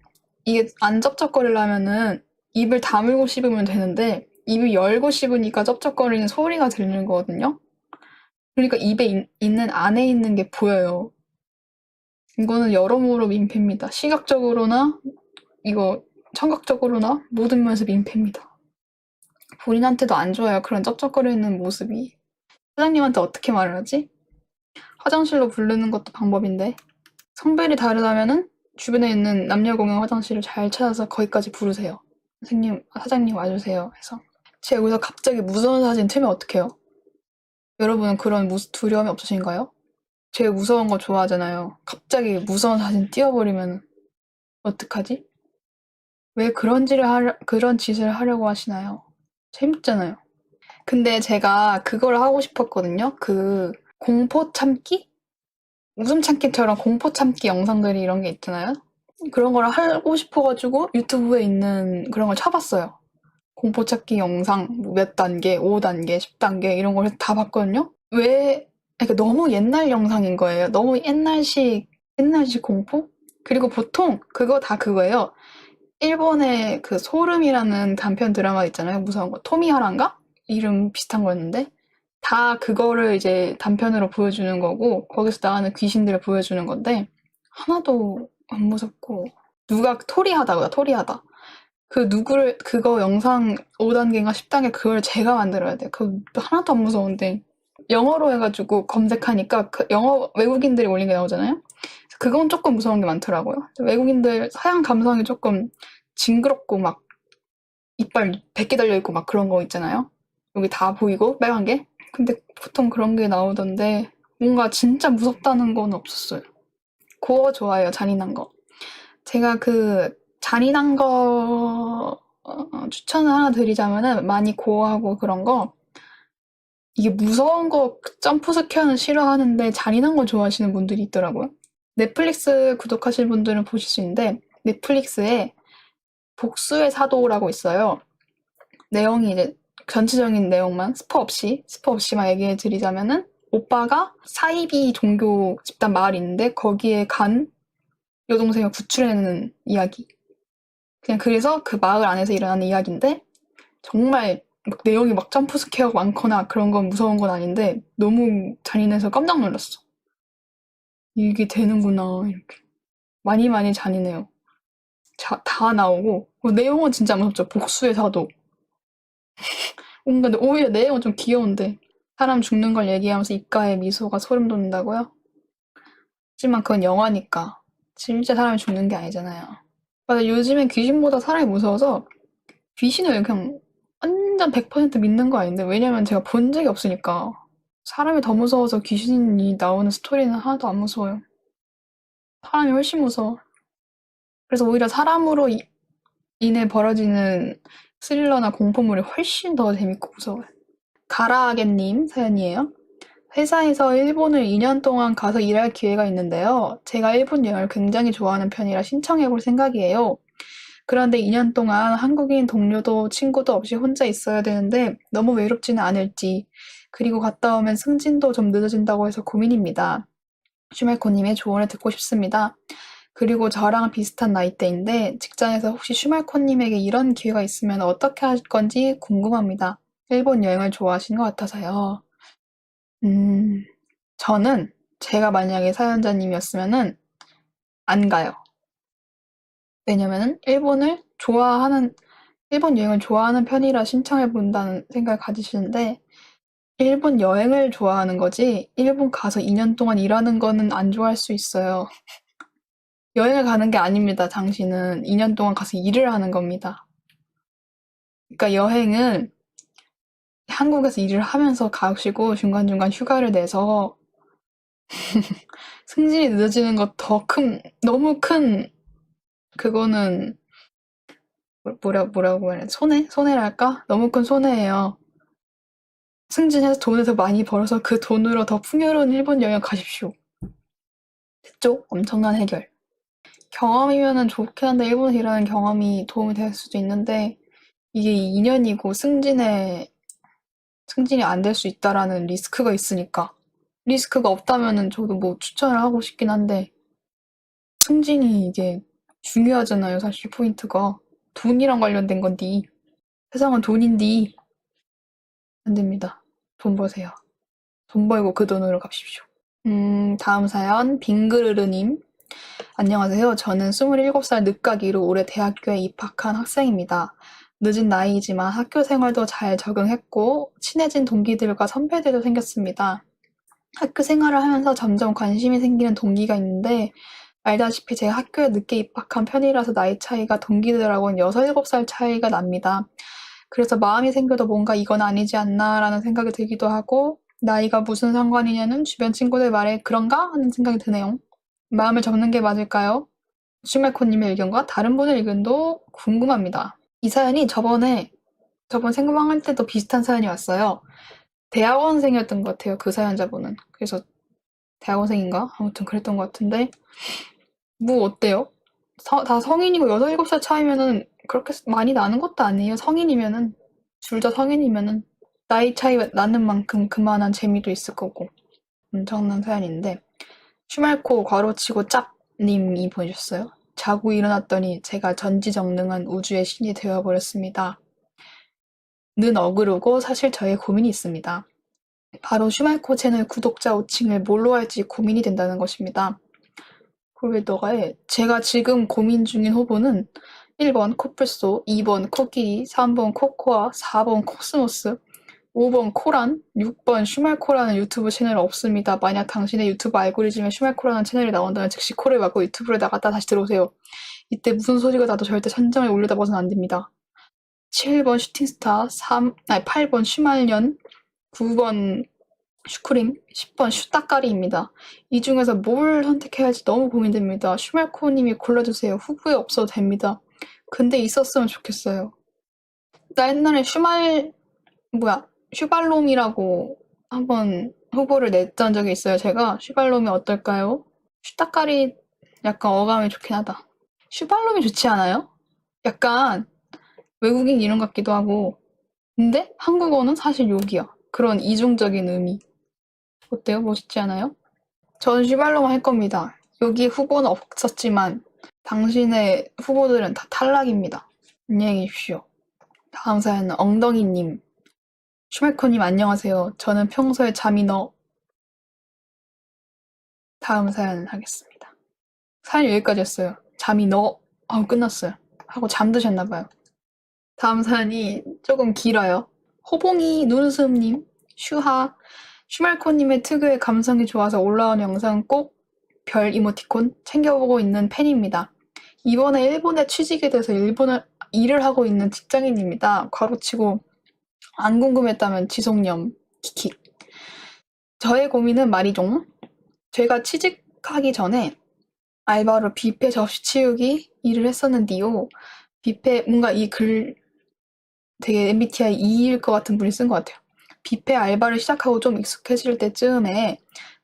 이게 안 쩝쩝거리려면은 입을 다물고 씹으면 되는데 입을 열고 씹으니까 쩝쩝거리는 소리가 들리는 거거든요. 그러니까 입에 있는 안에 있는 게 보여요. 이거는 여러모로 민폐입니다. 시각적으로나 이거 청각적으로나 모든 면에서 민폐입니다. 본인한테도 안 좋아요. 그런 쩝쩝거리는 모습이. 사장님한테 어떻게 말을 하지? 화장실로 부르는 것도 방법인데 성별이 다르다면은 주변에 있는 남녀 공용 화장실을 잘 찾아서 거기까지 부르세요. 선생님, 사장님 와주세요. 해서 제가 여기서 갑자기 무서운 사진 틀면 어떡해요? 여러분은 그런 두려움이 없으신가요? 제가 무서운 거 좋아하잖아요. 갑자기 무서운 사진 띄워버리면 어떡하지? 왜 그런 짓을 하려고 하시나요? 재밌잖아요. 근데 제가 그걸 하고 싶었거든요. 그 공포 참기? 웃음 참기처럼 공포 참기 영상들이 이런 게 있잖아요. 그런 걸 하고 싶어가지고 유튜브에 있는 그런 걸 쳐봤어요. 공포 찾기 영상 몇 단계, 5단계, 10단계 이런 걸 다 봤거든요. 그러니까 너무 옛날 영상인 거예요. 너무 옛날식 공포? 그리고 보통 그거 다 그거예요. 일본의 그 소름이라는 단편 드라마 있잖아요. 무서운 거. 토미하라인가? 이름 비슷한 거였는데 다 그거를 이제 단편으로 보여주는 거고 거기서 나오는 귀신들을 보여주는 건데 하나도 안 무섭고 누가 토리하다고요. 토리하다. 그거 영상 5단계인가 10단계 그걸 제가 만들어야 돼. 그거 하나도 안 무서운데 영어로 해가지고 검색하니까 그 영어 외국인들이 올린 게 나오잖아요. 그건 조금 무서운 게 많더라고요. 외국인들 서양 감성이 조금 징그럽고 막 이빨 100개 달려있고 막 그런 거 있잖아요. 여기 다 보이고 빨간 게. 근데 보통 그런 게 나오던데 뭔가 진짜 무섭다는 건 없었어요. 고어 좋아해요. 잔인한 거. 제가 그 잔인한 거 추천을 하나 드리자면은 많이 고어하고 그런 거 이게 무서운 거 점프 스퀘어는 싫어하는데 잔인한 거 좋아하시는 분들이 있더라고요. 넷플릭스 구독하실 분들은 보실 수 있는데 넷플릭스에 복수의 사도라고 있어요. 내용이 이제 전체적인 내용만 스포 없이만 얘기해 드리자면은 오빠가 사이비 종교 집단 마을이 있는데 거기에 간 여동생을 구출해내는 이야기. 그냥 그래서 그 마을 안에서 일어나는 이야기인데 정말 막 내용이 막 점프 스퀘어가 많거나 그런 건 무서운 건 아닌데 너무 잔인해서 깜짝 놀랐어. 이게 되는구나 이렇게. 많이 잔인해요. 다 나오고 내용은 진짜 무섭죠. 복수의 사도. 근데 오히려 내용은 좀 귀여운데 사람 죽는 걸 얘기하면서 입가에 미소가 소름 돋는다고요? 하지만 그건 영화니까 진짜 사람이 죽는 게 아니잖아요. 맞아, 요즘엔 귀신보다 사람이 무서워서 귀신을 그냥 완전 100% 믿는 거 아닌데 왜냐면 제가 본 적이 없으니까 사람이 더 무서워서 귀신이 나오는 스토리는 하나도 안 무서워요. 사람이 훨씬 무서워. 그래서 오히려 사람으로 인해 벌어지는 스릴러나 공포물이 훨씬 더 재밌고 무서워요. 가라아게님 사연이에요. 회사에서 일본을 2년 동안 가서 일할 기회가 있는데요. 제가 일본 여행을 굉장히 좋아하는 편이라 신청해볼 생각이에요. 그런데 2년 동안 한국인 동료도 친구도 없이 혼자 있어야 되는데 너무 외롭지는 않을지, 그리고 갔다 오면 승진도 좀 늦어진다고 해서 고민입니다. 슈말코님의 조언을 듣고 싶습니다. 그리고 저랑 비슷한 나이대인데 직장에서 혹시 슈말코님에게 이런 기회가 있으면 어떻게 할 건지 궁금합니다. 일본 여행을 좋아하시는 것 같아서요. 저는 제가 만약에 사연자님이었으면은 안 가요. 왜냐면은 일본 여행을 좋아하는 편이라 신청해 본다는 생각을 가지시는데, 일본 여행을 좋아하는 거지 일본 가서 2년 동안 일하는 거는 안 좋아할 수 있어요. 여행을 가는 게 아닙니다. 당신은 2년 동안 가서 일을 하는 겁니다. 그러니까 여행은 한국에서 일을 하면서 가시고 중간중간 휴가를 내서 승진이 늦어지는 것 너무 큰, 그거는 뭐라고 말해? 손해랄까? 너무 큰 손해예요. 승진해서 돈을 더 많이 벌어서 그 돈으로 더 풍요로운 일본 여행 가십시오. 됐죠? 엄청난 해결. 경험이면은 좋긴 한데 일본에서 일하는 경험이 도움이 될 수도 있는데, 이게 2년이고 승진이 안 될 수 있다라는 리스크가 있으니까. 리스크가 없다면은 저도 뭐 추천을 하고 싶긴 한데, 승진이 이게 중요하잖아요, 사실 포인트가. 돈이랑 관련된 건디. 세상은 돈인디. 안 됩니다. 돈 버세요. 돈 벌고 그 돈으로 갚십시오. 다음 사연, 빙그르르님. 안녕하세요. 저는 27살 늦가기로 올해 대학교에 입학한 학생입니다. 늦은 나이이지만 학교 생활도 잘 적응했고, 친해진 동기들과 선배들도 생겼습니다. 학교 생활을 하면서 점점 관심이 생기는 동기가 있는데, 알다시피 제가 학교에 늦게 입학한 편이라서 나이 차이가 동기들하고는 6, 7살 차이가 납니다. 그래서 마음이 생겨도 뭔가 이건 아니지 않나라는 생각이 들기도 하고, 나이가 무슨 상관이냐는 주변 친구들 말에 그런가 하는 생각이 드네요. 마음을 접는 게 맞을까요? 슈메코님의 의견과 다른 분의 의견도 궁금합니다. 이 사연이 저번 생방할 때도 비슷한 사연이 왔어요. 대학원생이었던 것 같아요, 그 사연자분은. 그래서 대학원생인가? 아무튼 그랬던 것 같은데, 뭐 어때요? 다 성인이고 6, 7살 차이면은 그렇게 많이 나는 것도 아니에요. 성인이면은, 둘 다 성인이면은 나이 차이 나는 만큼 그만한 재미도 있을 거고. 엄청난 사연인데, 슈말코 괄호치고 짭님이 보내셨어요. 자고 일어났더니 제가 전지전능한 우주의 신이 되어버렸습니다. 는 어그로고 사실 저의 고민이 있습니다. 바로 슈말코 채널 구독자 5층을 뭘로 할지 고민이 된다는 것입니다. 그걸 왜 너가 해? 제가 지금 고민 중인 후보는 1번 코뿔소, 2번 코끼리, 3번 코코아, 4번 코스모스, 5번 코란, 6번 슈말코라는 유튜브 채널 없습니다. 만약 당신의 유튜브 알고리즘에 슈말코라는 채널이 나온다면 즉시 코를 막고 유튜브를 나갔다 다시 들어오세요. 이때 무슨 소리가 나도 절대 선정을 올려다봐서는 안 됩니다. 7번 슈팅스타, 8번 슈말년, 9번 슈크림, 10번 슈따까리입니다. 이 중에서 뭘 선택해야 할지 너무 고민됩니다. 슈말코님이 골라주세요. 후보에 없어도 됩니다. 근데 있었으면 좋겠어요. 나 옛날에 슈발롬이라고 한번 후보를 냈던 적이 있어요. 제가 슈발롬이 어떨까요? 슈따까리 약간 어감이 좋긴 하다. 슈발롬이 좋지 않아요? 약간 외국인 이름 같기도 하고. 근데 한국어는 사실 욕이야. 그런 이중적인 의미. 어때요? 멋있지 않아요? 전 슈발롬 할 겁니다. 여기 후보는 없었지만 당신의 후보들은 다 탈락입니다. 안녕히 계십시오. 다음 사연은 엉덩이님. 슈메코님 안녕하세요. 저는 평소에 다음 사연 하겠습니다. 사연 여기까지였어요. 잠이 너 하고 끝났어요. 하고 잠드셨나봐요. 다음 사연이 조금 길어요. 호봉이 눈웃음님, 슈말코님의 특유의 감성이 좋아서 올라온 영상 꼭 별 이모티콘 챙겨보고 있는 팬입니다. 이번에 일본에 취직이 돼서 일을 하고 있는 직장인입니다. 괄호치고 안 궁금했다면 지속념 킥킥. 저의 고민은 말이종. 제가 취직하기 전에 알바로 뷔페 접시 치우기 일을 했었는데요. 뷔페 뭔가 되게 MBTI E일 것 같은 분이 쓴 것 같아요. 뷔페 알바를 시작하고 좀 익숙해질 때쯤에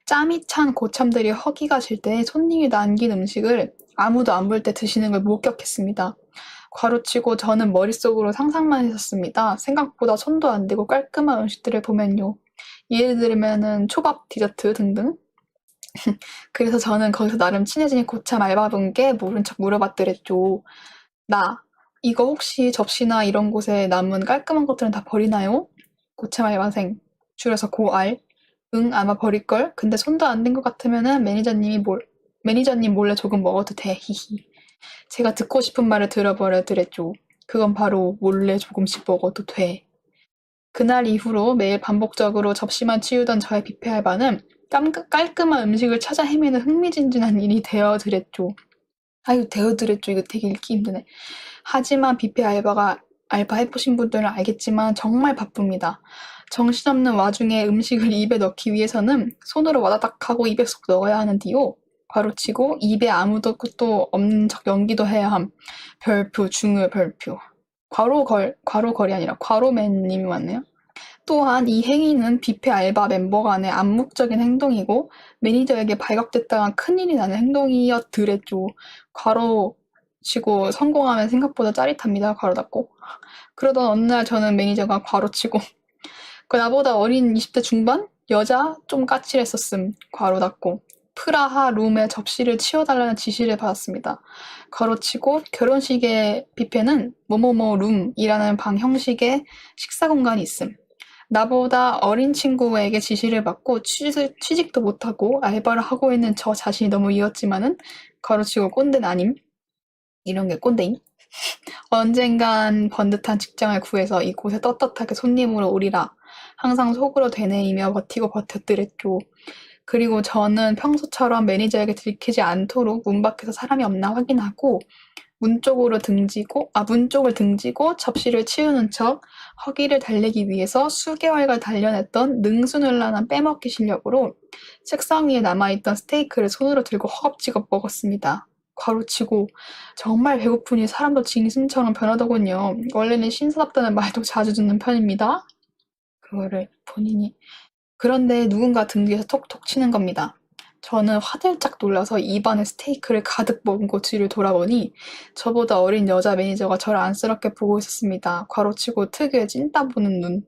짬이 찬 고참들이 허기가 질 때 손님이 남긴 음식을 아무도 안 볼 때 드시는 걸 목격했습니다. 괄호치고 저는 머릿속으로 상상만 했었습니다. 생각보다 손도 안 대고 깔끔한 음식들을 보면요. 예를 들면은 초밥, 디저트 등등. 그래서 저는 거기서 나름 친해진 고참 알바분께 모른 척 물어봤더랬죠. 나, 이거 혹시 접시나 이런 곳에 남은 깔끔한 것들은 다 버리나요? 고참 알바생, 줄여서 고알. 응, 아마 버릴걸? 근데 손도 안 댄 것 같으면은 매니저님 몰래 조금 먹어도 돼, 히히. 제가 듣고 싶은 말을 들어버려드렸죠. 그건 바로 몰래 조금씩 먹어도 돼. 그날 이후로 매일 반복적으로 접시만 치우던 저의 뷔페 알바는 깔끔한 음식을 찾아 헤매는 흥미진진한 일이 되어드렸죠. 아유, 되어드렸죠. 이거 되게 읽기 힘드네. 하지만 뷔페 알바 해보신 분들은 알겠지만 정말 바쁩니다. 정신없는 와중에 음식을 입에 넣기 위해서는 손으로 와다닥 하고 입에 쏙 넣어야 하는디요. 괄호치고 입에 아무것도 없는 척 연기도 해야 함. 별표, 중요 별표. 괄호걸이 아니라 괄호맨님이 왔네요. 또한 이 행위는 뷔페 알바 멤버 간의 암묵적인 행동이고 매니저에게 발각됐다간 큰일이 나는 행동이었드랬죠. 괄호 치고 성공하면 생각보다 짜릿합니다. 괄호 닫고. 그러던 어느 날 저는 매니저가 괄호 치고 나보다 어린 20대 중반? 여자? 좀 까칠했었음. 괄호 닫고. 프라하 룸에 접시를 치워달라는 지시를 받았습니다. 괄호치고 결혼식의 뷔페는 뭐뭐뭐 룸이라는 방 형식의 식사 공간이 있음. 나보다 어린 친구에게 지시를 받고 취직도 못하고 알바를 하고 있는 저 자신이 너무 이었지만은 괄호치고 꼰대는 아님. 이런 게 꼰대임. 언젠간 번듯한 직장을 구해서 이곳에 떳떳하게 손님으로 오리라. 항상 속으로 되뇌이며 버티고 버텼더랬죠. 그리고 저는 평소처럼 매니저에게 들키지 않도록 문 밖에서 사람이 없나 확인하고 문 쪽을 등지고 접시를 치우는 척 허기를 달래기 위해서 수개월간 단련했던 능수능란한 빼먹기 실력으로 책상 위에 남아있던 스테이크를 손으로 들고 허겁지겁 먹었습니다. 괄호치고 정말 배고프니 사람도 짐승처럼 변하더군요. 원래는 신사답다는 말도 자주 듣는 편입니다. 그거를 본인이. 그런데 누군가 등 뒤에서 톡톡 치는 겁니다. 저는 화들짝 놀라서 입안에 스테이크를 가득 머금고 뒤를 돌아보니 저보다 어린 여자 매니저가 저를 안쓰럽게 보고 있었습니다. 괄호치고 특유의 찐따 보는 눈.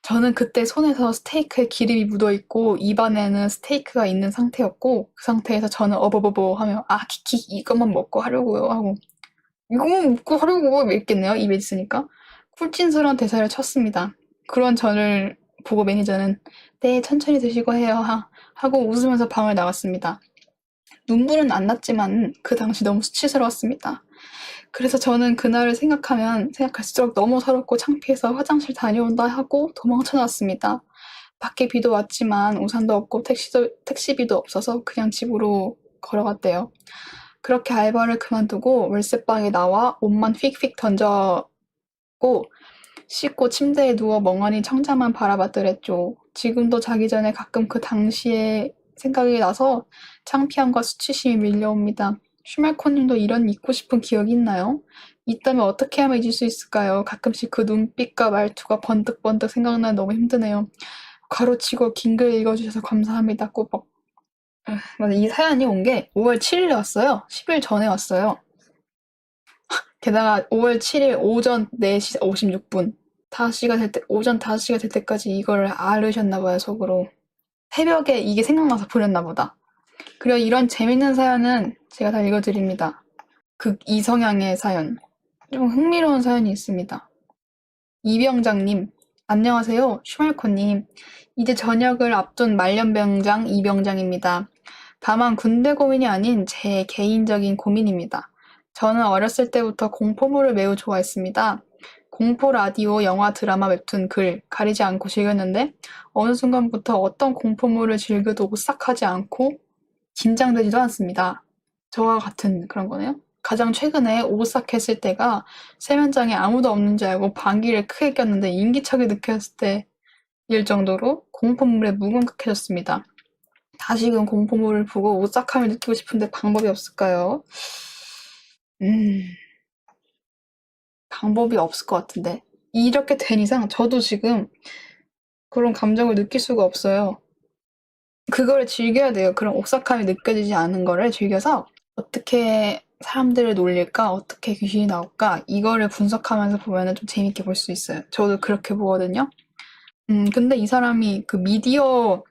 저는 그때 손에서 스테이크에 기름이 묻어있고 입안에는 스테이크가 있는 상태였고 그 상태에서 저는 어버버버 하며 아 키키 이것만 먹고 하려고요 하고 이것만 먹고 하려고 이랬겠네요. 입에 있으니까. 쿨진스러운 대사를 쳤습니다. 그런 저를 보고 매니저는 네 천천히 드시고 해요 하고 웃으면서 방을 나갔습니다. 눈물은 안 났지만 그 당시 너무 수치스러웠습니다. 그래서 저는 그날을 생각할수록 너무 서럽고 창피해서 화장실 다녀온다 하고 도망쳐 나왔습니다. 밖에 비도 왔지만 우산도 없고 택시비도 없어서 그냥 집으로 걸어갔대요. 그렇게 알바를 그만두고 월세방에 나와 옷만 휙휙 던져고 씻고 침대에 누워 멍하니 청자만 바라봤더랬죠. 지금도 자기 전에 가끔 그 당시의 생각이 나서 창피함과 수치심이 밀려옵니다. 슈말코님도 이런 잊고 싶은 기억이 있나요? 있다면 어떻게 하면 잊을 수 있을까요? 가끔씩 그 눈빛과 말투가 번뜩번뜩 생각나면 너무 힘드네요. 괄호치고 긴 글 읽어주셔서 감사합니다. 꼬박. 맞아, 이 사연이 온 게 5월 7일에 왔어요. 10일 전에 왔어요. 게다가 5월 7일 오전 4시 56분. 오전 5시가 될 때까지 이거를 앓으셨나봐요, 속으로. 새벽에 이게 생각나서 보냈나보다. 그리고 이런 재밌는 사연은 제가 다 읽어드립니다. 이성향의 사연. 좀 흥미로운 사연이 있습니다. 이병장님, 안녕하세요. 슈말코님. 이제 전역을 앞둔 말년병장 이병장입니다. 다만 군대 고민이 아닌 제 개인적인 고민입니다. 저는 어렸을 때부터 공포물을 매우 좋아했습니다. 공포 라디오, 영화, 드라마, 웹툰, 글 가리지 않고 즐겼는데 어느 순간부터 어떤 공포물을 즐겨도 오싹하지 않고 긴장되지도 않습니다. 저와 같은 그런 거네요. 가장 최근에 오싹했을 때가 세면장에 아무도 없는 줄 알고 방귀를 크게 꼈는데 인기척이 느껴졌을 때일 정도로 공포물에 무감각해졌습니다. 다시금 공포물을 보고 오싹함을 느끼고 싶은데 방법이 없을까요? 방법이 없을 것 같은데. 이렇게 된 이상 저도 지금 그런 감정을 느낄 수가 없어요. 그거를 즐겨야 돼요. 그런 오싹함이 느껴지지 않은 거를 즐겨서 어떻게 사람들을 놀릴까? 어떻게 귀신이 나올까? 이거를 분석하면서 보면은 좀 재밌게 볼 수 있어요. 저도 그렇게 보거든요. 근데 이 사람이 그 미디어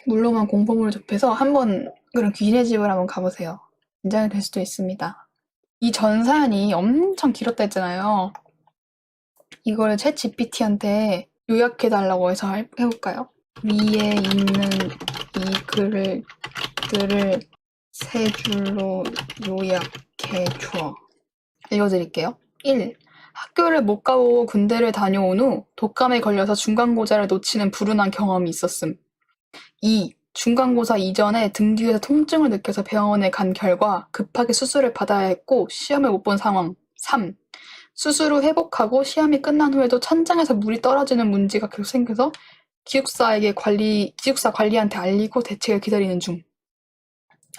물로만 공포물을 접해서 한번 그런 귀신의 집을 한번 가보세요. 긴장이 될 수도 있습니다. 이 전 사연이 엄청 길었다 했잖아요. 이거를 챗 GPT한테 요약해달라고 해서 해볼까요? 위에 있는 이 글들을 세 줄로 요약해 주어. 읽어드릴게요. 1. 학교를 못 가고 군대를 다녀온 후 독감에 걸려서 중간고사를 놓치는 불운한 경험이 있었음. 2. 중간고사 이전에 등 뒤에서 통증을 느껴서 병원에 간 결과 급하게 수술을 받아야 했고 시험을 못 본 상황. 3. 수술 후 회복하고 시험이 끝난 후에도 천장에서 물이 떨어지는 문제가 계속 생겨서 기숙사 관리한테 알리고 대책을 기다리는 중.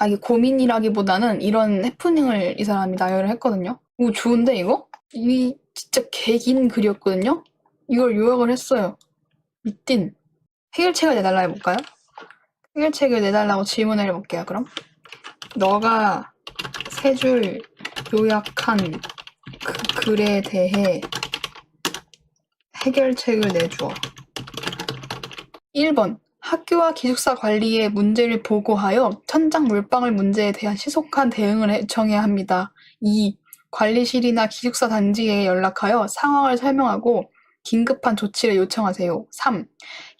이게 고민이라기보다는 이런 해프닝을 이 사람이 나열을 했거든요. 오, 좋은데 이거? 이 진짜 개긴 글이었거든요. 이걸 요약을 했어요. 미친. 해결책을 내달라 해볼까요? 해결책을 내달라고 질문을 해볼게요. 그럼 너가 세 줄 요약한 그 글에 대해 해결책을 내주어. 1번. 학교와 기숙사 관리에 문제를 보고하여 천장 물방울 문제에 대한 신속한 대응을 정해야 합니다. 2. 관리실이나 기숙사 단지에 연락하여 상황을 설명하고 긴급한 조치를 요청하세요. 3.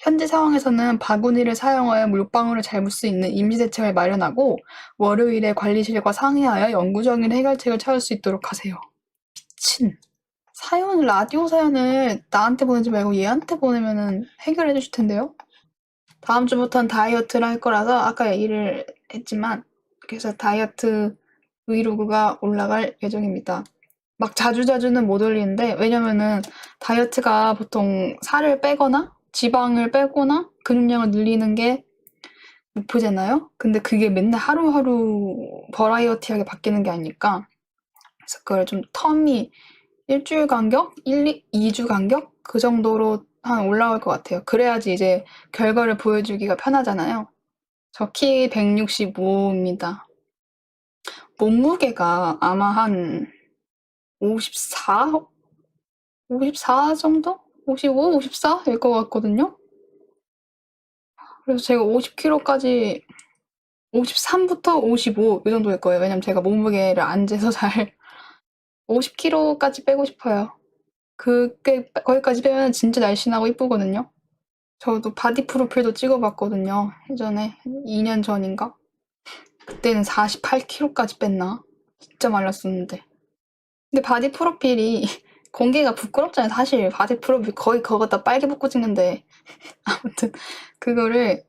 현재 상황에서는 바구니를 사용하여 물방울을 잡을 수 있는 임시대책을 마련하고 월요일에 관리실과 상의하여 영구적인 해결책을 찾을 수 있도록 하세요. 미친. 라디오 사연을 나한테 보내지 말고 얘한테 보내면은 해결해 주실 텐데요? 다음 주부터는 다이어트를 할 거라서 아까 얘기를 했지만 그래서 다이어트 브이로그가 올라갈 예정입니다. 막 자주자주는 못 올리는데 왜냐면은 다이어트가 보통 살을 빼거나 지방을 빼거나 근육량을 늘리는 게 목표잖아요? 근데 그게 맨날 하루하루 버라이어티하게 바뀌는 게 아니니까 그래서 그걸 좀 텀이 일주일 간격? 2주 간격? 그 정도로 한 올라올 것 같아요. 그래야지 이제 결과를 보여주기가 편하잖아요. 저 키 165입니다. 몸무게가 아마 한 54? 54 정도? 55, 54일 것 같거든요? 그래서 제가 50kg까지 53부터 55 이 정도일 거예요. 왜냐면 제가 몸무게를 안 재서 잘 50kg까지 빼고 싶어요. 거기까지 빼면 진짜 날씬하고 이쁘거든요. 저도 바디 프로필도 찍어봤거든요. 예전에 2년 전인가? 그때는 48kg까지 뺐나? 진짜 말랐었는데. 근데 바디 프로필이 공개가 부끄럽잖아요. 사실 바디 프로필 거의 그거 갖다 빨개 벗고 찍는데 아무튼 그거를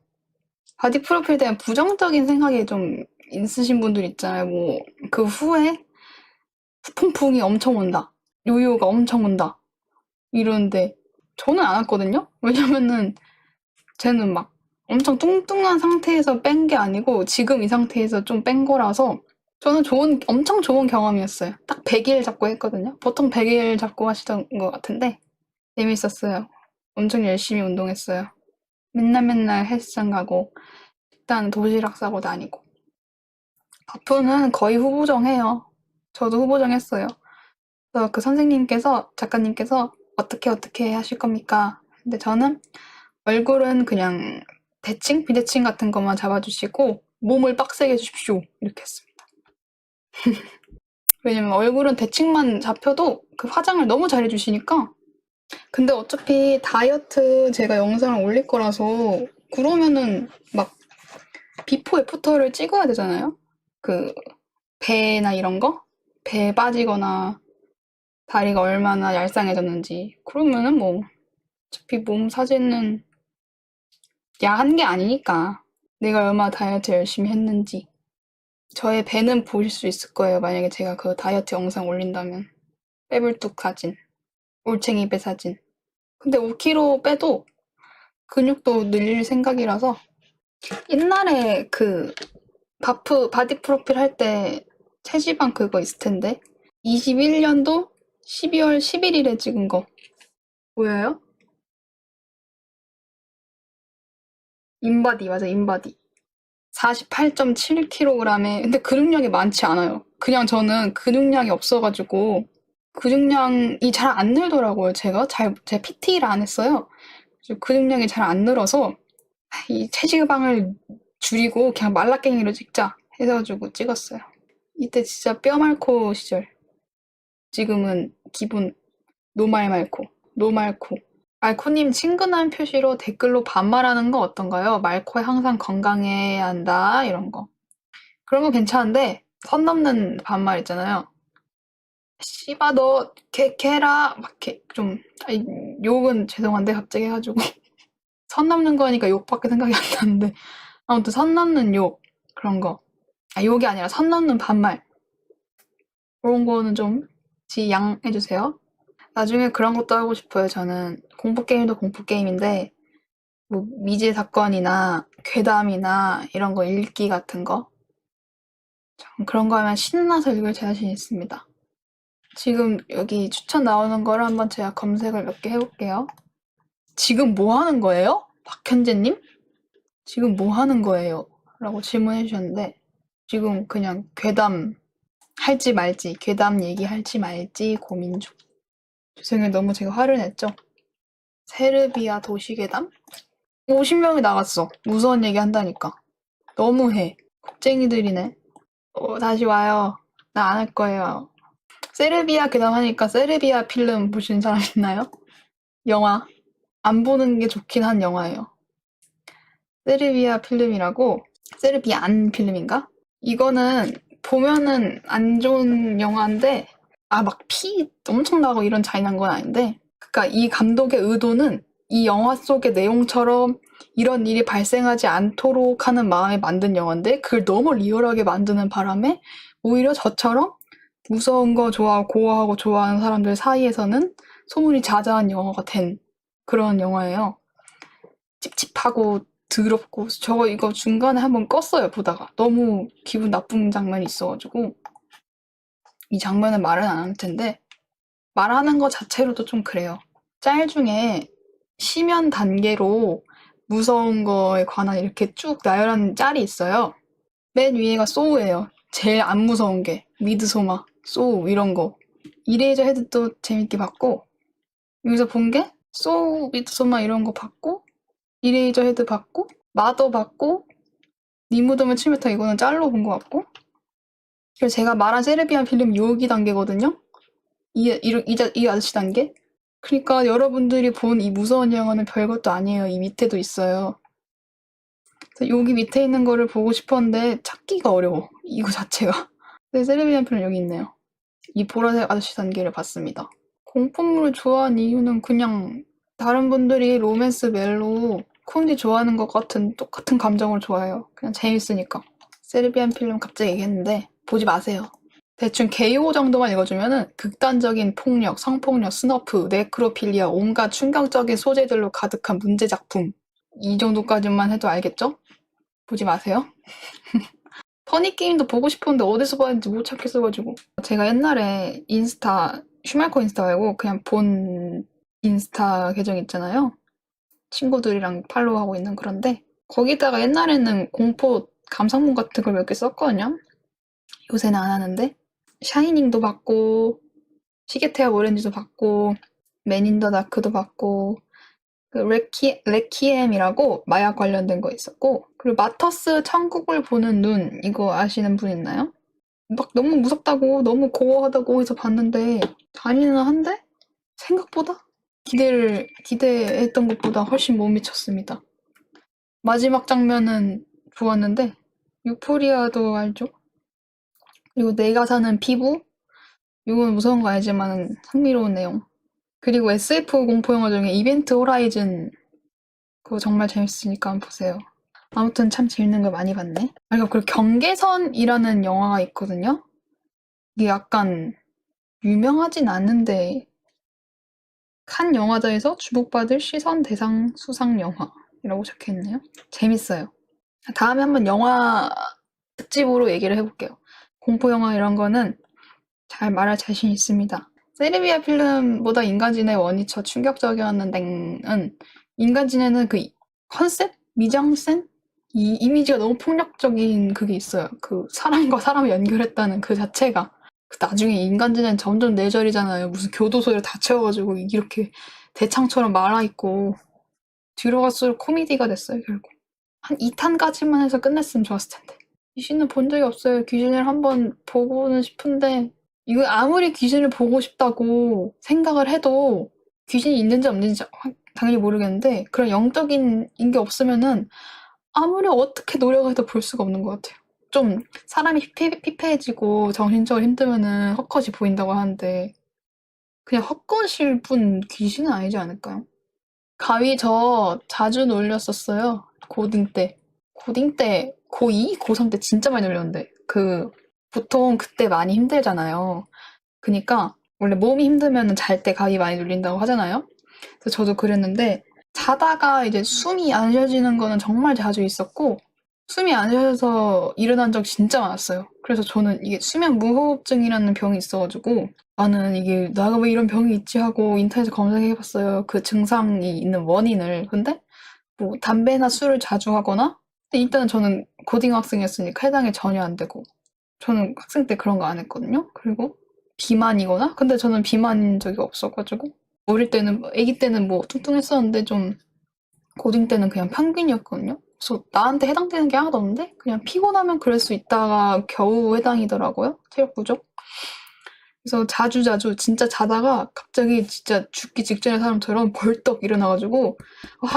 바디 프로필에 대한 부정적인 생각이 좀 있으신 분들 있잖아요. 뭐 그 후에 후풍풍이 엄청 온다. 요요가 엄청 온다. 이러는데 저는 안 왔거든요. 왜냐면은 쟤는 막 엄청 뚱뚱한 상태에서 뺀 게 아니고 지금 이 상태에서 좀 뺀 거라서 저는 엄청 좋은 경험이었어요. 딱 100일 잡고 했거든요. 보통 100일 잡고 하시던 것 같은데 재밌었어요. 엄청 열심히 운동했어요. 맨날 헬스장 가고 일단 도시락 싸고 다니고 바프는 거의 후보정해요. 저도 후보정했어요. 그래서 그 작가님께서 어떻게 하실 겁니까? 근데 저는 얼굴은 그냥 대칭, 비대칭 같은 것만 잡아주시고 몸을 빡세게 해주십시오. 이렇게 했습니다. 왜냐면 얼굴은 대칭만 잡혀도 그 화장을 너무 잘해주시니까. 근데 어차피 다이어트 제가 영상을 올릴 거라서 그러면은 막 비포 애프터를 찍어야 되잖아요. 그 배나 이런 거? 배 빠지거나 다리가 얼마나 얄쌍해졌는지. 그러면은 뭐 어차피 몸 사진은 야한 게 아니니까 내가 얼마나 다이어트 열심히 했는지. 저의 배는 보실 수 있을 거예요. 만약에 제가 그 다이어트 영상 올린다면. 빼불뚝 사진. 올챙이 배 사진. 근데 5kg 빼도 근육도 늘릴 생각이라서 옛날에 그 바디 프로필 할 때 체지방 그거 있을 텐데 21년도 12월 11일에 찍은 거 뭐예요? 인바디, 맞아, 인바디. 48.7kg에, 근데 근육량이 많지 않아요. 그냥 저는 근육량이 없어가지고, 근육량이 잘 안 늘더라고요, 제가 PT를 안 했어요. 그래서 근육량이 잘 안 늘어서, 이 체지방을 줄이고 그냥 말라깽이로 찍자 해가지고 찍었어요. 이때 진짜 뼈 말코 시절. 지금은 기분 노말 말코, 노말코. 말코님 친근한 표시로 댓글로 반말하는 거 어떤가요? 말코 항상 건강해야 한다 이런 거. 그런 거 괜찮은데 선 넘는 반말 있잖아요. 씨바 너 개라 막 좀 욕은 죄송한데 갑자기 해가지고 선 넘는 거니까 욕밖에 생각이 안 나는데 아무튼 선 넘는 욕 그런 거. 욕이 아니라 선 넘는 반말 그런 거는 좀 지양해주세요. 나중에 그런 것도 하고 싶어요. 저는 공포게임도 공포게임인데 뭐 미제 사건이나 괴담이나 이런 거 읽기 같은 거 그런 거 하면 신나서 읽을 자신 있습니다. 지금 여기 추천 나오는 거를 한번 제가 검색을 몇 개 해볼게요. 지금 뭐 하는 거예요? 박현재님? 지금 뭐 하는 거예요? 라고 질문해 주셨는데 지금 그냥 괴담 할지 말지, 괴담 얘기할지 말지 고민 중. 죄송해요. 너무 제가 화를 냈죠? 세르비아 도시괴담? 50명이 나갔어. 무서운 얘기 한다니까. 너무해. 겁쟁이들이네. 다시 와요. 나 안 할 거예요. 세르비아 괴담 하니까 세르비아 필름 보시는 사람 있나요? 영화. 안 보는 게 좋긴 한 영화예요. 세르비아 필름이라고, 세르비안 필름인가? 이거는 보면은 안 좋은 영화인데, 막 피 엄청 나고 이런 잔인한 건 아닌데, 그러니까 이 감독의 의도는 이 영화 속의 내용처럼 이런 일이 발생하지 않도록 하는 마음에 만든 영화인데, 그걸 너무 리얼하게 만드는 바람에 오히려 저처럼 무서운 거 좋아하고 고어하고 좋아하는 사람들 사이에서는 소문이 자자한 영화가 된 그런 영화예요. 찝찝하고 더럽고 저거 이거 중간에 한번 껐어요 보다가 너무 기분 나쁜 장면이 있어가지고 이 장면은 말은 안 할 텐데 말하는 거 자체로도 좀 그래요. 짤 중에 심연 단계로 무서운 거에 관한 이렇게 쭉 나열한 짤이 있어요. 맨 위에가 소우예요. 제일 안 무서운 게 미드소마, 소우 이런 거. 이레이저 헤드도 재밌게 봤고 여기서 본 게 소우, 미드소마 이런 거 봤고 이레이저 헤드 봤고 마더 봤고 니 무덤의 7m 이거는 짤로 본 것 같고 그래서 제가 말한 세르비안 필름 요기 단계거든요. 이 아저씨 단계. 그러니까 여러분들이 본 이 무서운 영화는 별것도 아니에요. 이 밑에도 있어요. 그래서 여기 밑에 있는 거를 보고 싶었는데 찾기가 어려워. 이거 자체가. 근데 세르비안 필름 여기 있네요. 이 보라색 아저씨 단계를 봤습니다. 공포물을 좋아하는 이유는 그냥 다른 분들이 로맨스 멜로 코미디 좋아하는 것 같은 똑같은 감정을 좋아해요. 그냥 재밌으니까. 세르비안 필름 갑자기 얘기했는데 보지 마세요. 대충 개요 정도만 읽어주면은 극단적인 폭력, 성폭력, 스너프, 네크로필리아, 온갖 충격적인 소재들로 가득한 문제 작품. 이 정도까지만 해도 알겠죠? 보지 마세요. 퍼니게임도 보고 싶었는데 어디서 봤는지 못 찾겠어가지고. 제가 옛날에 인스타, 슈말코 인스타 말고 그냥 본 인스타 계정 있잖아요. 친구들이랑 팔로우하고 있는 그런데 거기다가 옛날에는 공포 감상문 같은 걸 몇 개 썼거든요. 요새는 안 하는데 샤이닝도 봤고 시계태엽 오렌지도 봤고 맨 인 더 다크도 봤고 그 레키엠이라고 마약 관련된 거 있었고 그리고 마터스 천국을 보는 눈 이거 아시는 분 있나요? 막 너무 무섭다고 너무 고어하다고 해서 봤는데 잔인은 한데 생각보다 기대했던 것보다 훨씬 못 미쳤습니다. 마지막 장면은 좋았는데 유포리아도 알죠? 그리고 내가 사는 피부 이건 무서운 거 알지만 흥미로운 내용. 그리고 SF 공포 영화 중에 이벤트 호라이즌 그거 정말 재밌으니까 한번 보세요. 아무튼 참 재밌는 걸 많이 봤네. 그리고 경계선이라는 영화가 있거든요. 이게 약간 유명하진 않은데 칸 영화제에서 주목받을 시선 대상 수상 영화라고 적혀있네요. 재밌어요. 다음에 한번 영화 특집으로 얘기를 해볼게요. 공포 영화 이런 거는 잘 말할 자신 있습니다. 세르비아 필름보다 인간지네 원이 더 충격적이었는데는 인간지네는 그 컨셉? 미장센? 이 이미지가 너무 폭력적인 그게 있어요. 그 사람과 사람을 연결했다는 그 자체가. 그 나중에 인간지네는 점점 내절이잖아요. 무슨 교도소를 다 채워가지고 이렇게 대창처럼 말아있고 뒤로 갈수록 코미디가 됐어요, 결국. 한 2탄까지만 해서 끝냈으면 좋았을 텐데. 귀신은 본 적이 없어요. 귀신을 한번 보고는 싶은데 이거 아무리 귀신을 보고 싶다고 생각을 해도 귀신이 있는지 없는지 당연히 모르겠는데 그런 영적인 게 없으면은 아무리 어떻게 노력해도 볼 수가 없는 것 같아요. 좀 사람이 피폐해지고 정신적으로 힘들면은 헛것이 보인다고 하는데 그냥 헛것일 뿐 귀신은 아니지 않을까요? 가위 저 자주 놀렸었어요. 고딩 때. 고딩 때, 고2? 고3 때 진짜 많이 놀렸는데. 보통 그때 많이 힘들잖아요. 그니까, 원래 몸이 힘들면 잘 때 가위 많이 눌린다고 하잖아요. 그래서 저도 그랬는데, 자다가 이제 숨이 안 쉬어지는 거는 정말 자주 있었고, 숨이 안 쉬어져서 일어난 적 진짜 많았어요. 그래서 저는 이게 수면 무호흡증이라는 병이 있어가지고, 나는 이게 내가 왜 이런 병이 있지 하고 인터넷에 검색해봤어요. 그 증상이 있는 원인을. 근데 뭐 담배나 술을 자주 하거나 근데 일단은 저는 고등학생이었으니까 해당이 전혀 안 되고 저는 학생 때 그런 거 안 했거든요. 그리고 비만이거나 근데 저는 비만인 적이 없어가지고 어릴 때는 아기 때는 뭐 뚱뚱했었는데 좀 고딩 때는 그냥 평균이었거든요. 그래서 나한테 해당되는 게 하나도 없는데 그냥 피곤하면 그럴 수 있다가 겨우 해당이더라고요. 체력 부족. 그래서 자주자주 진짜 자다가 갑자기 진짜 죽기 직전의 사람처럼 벌떡 일어나가지고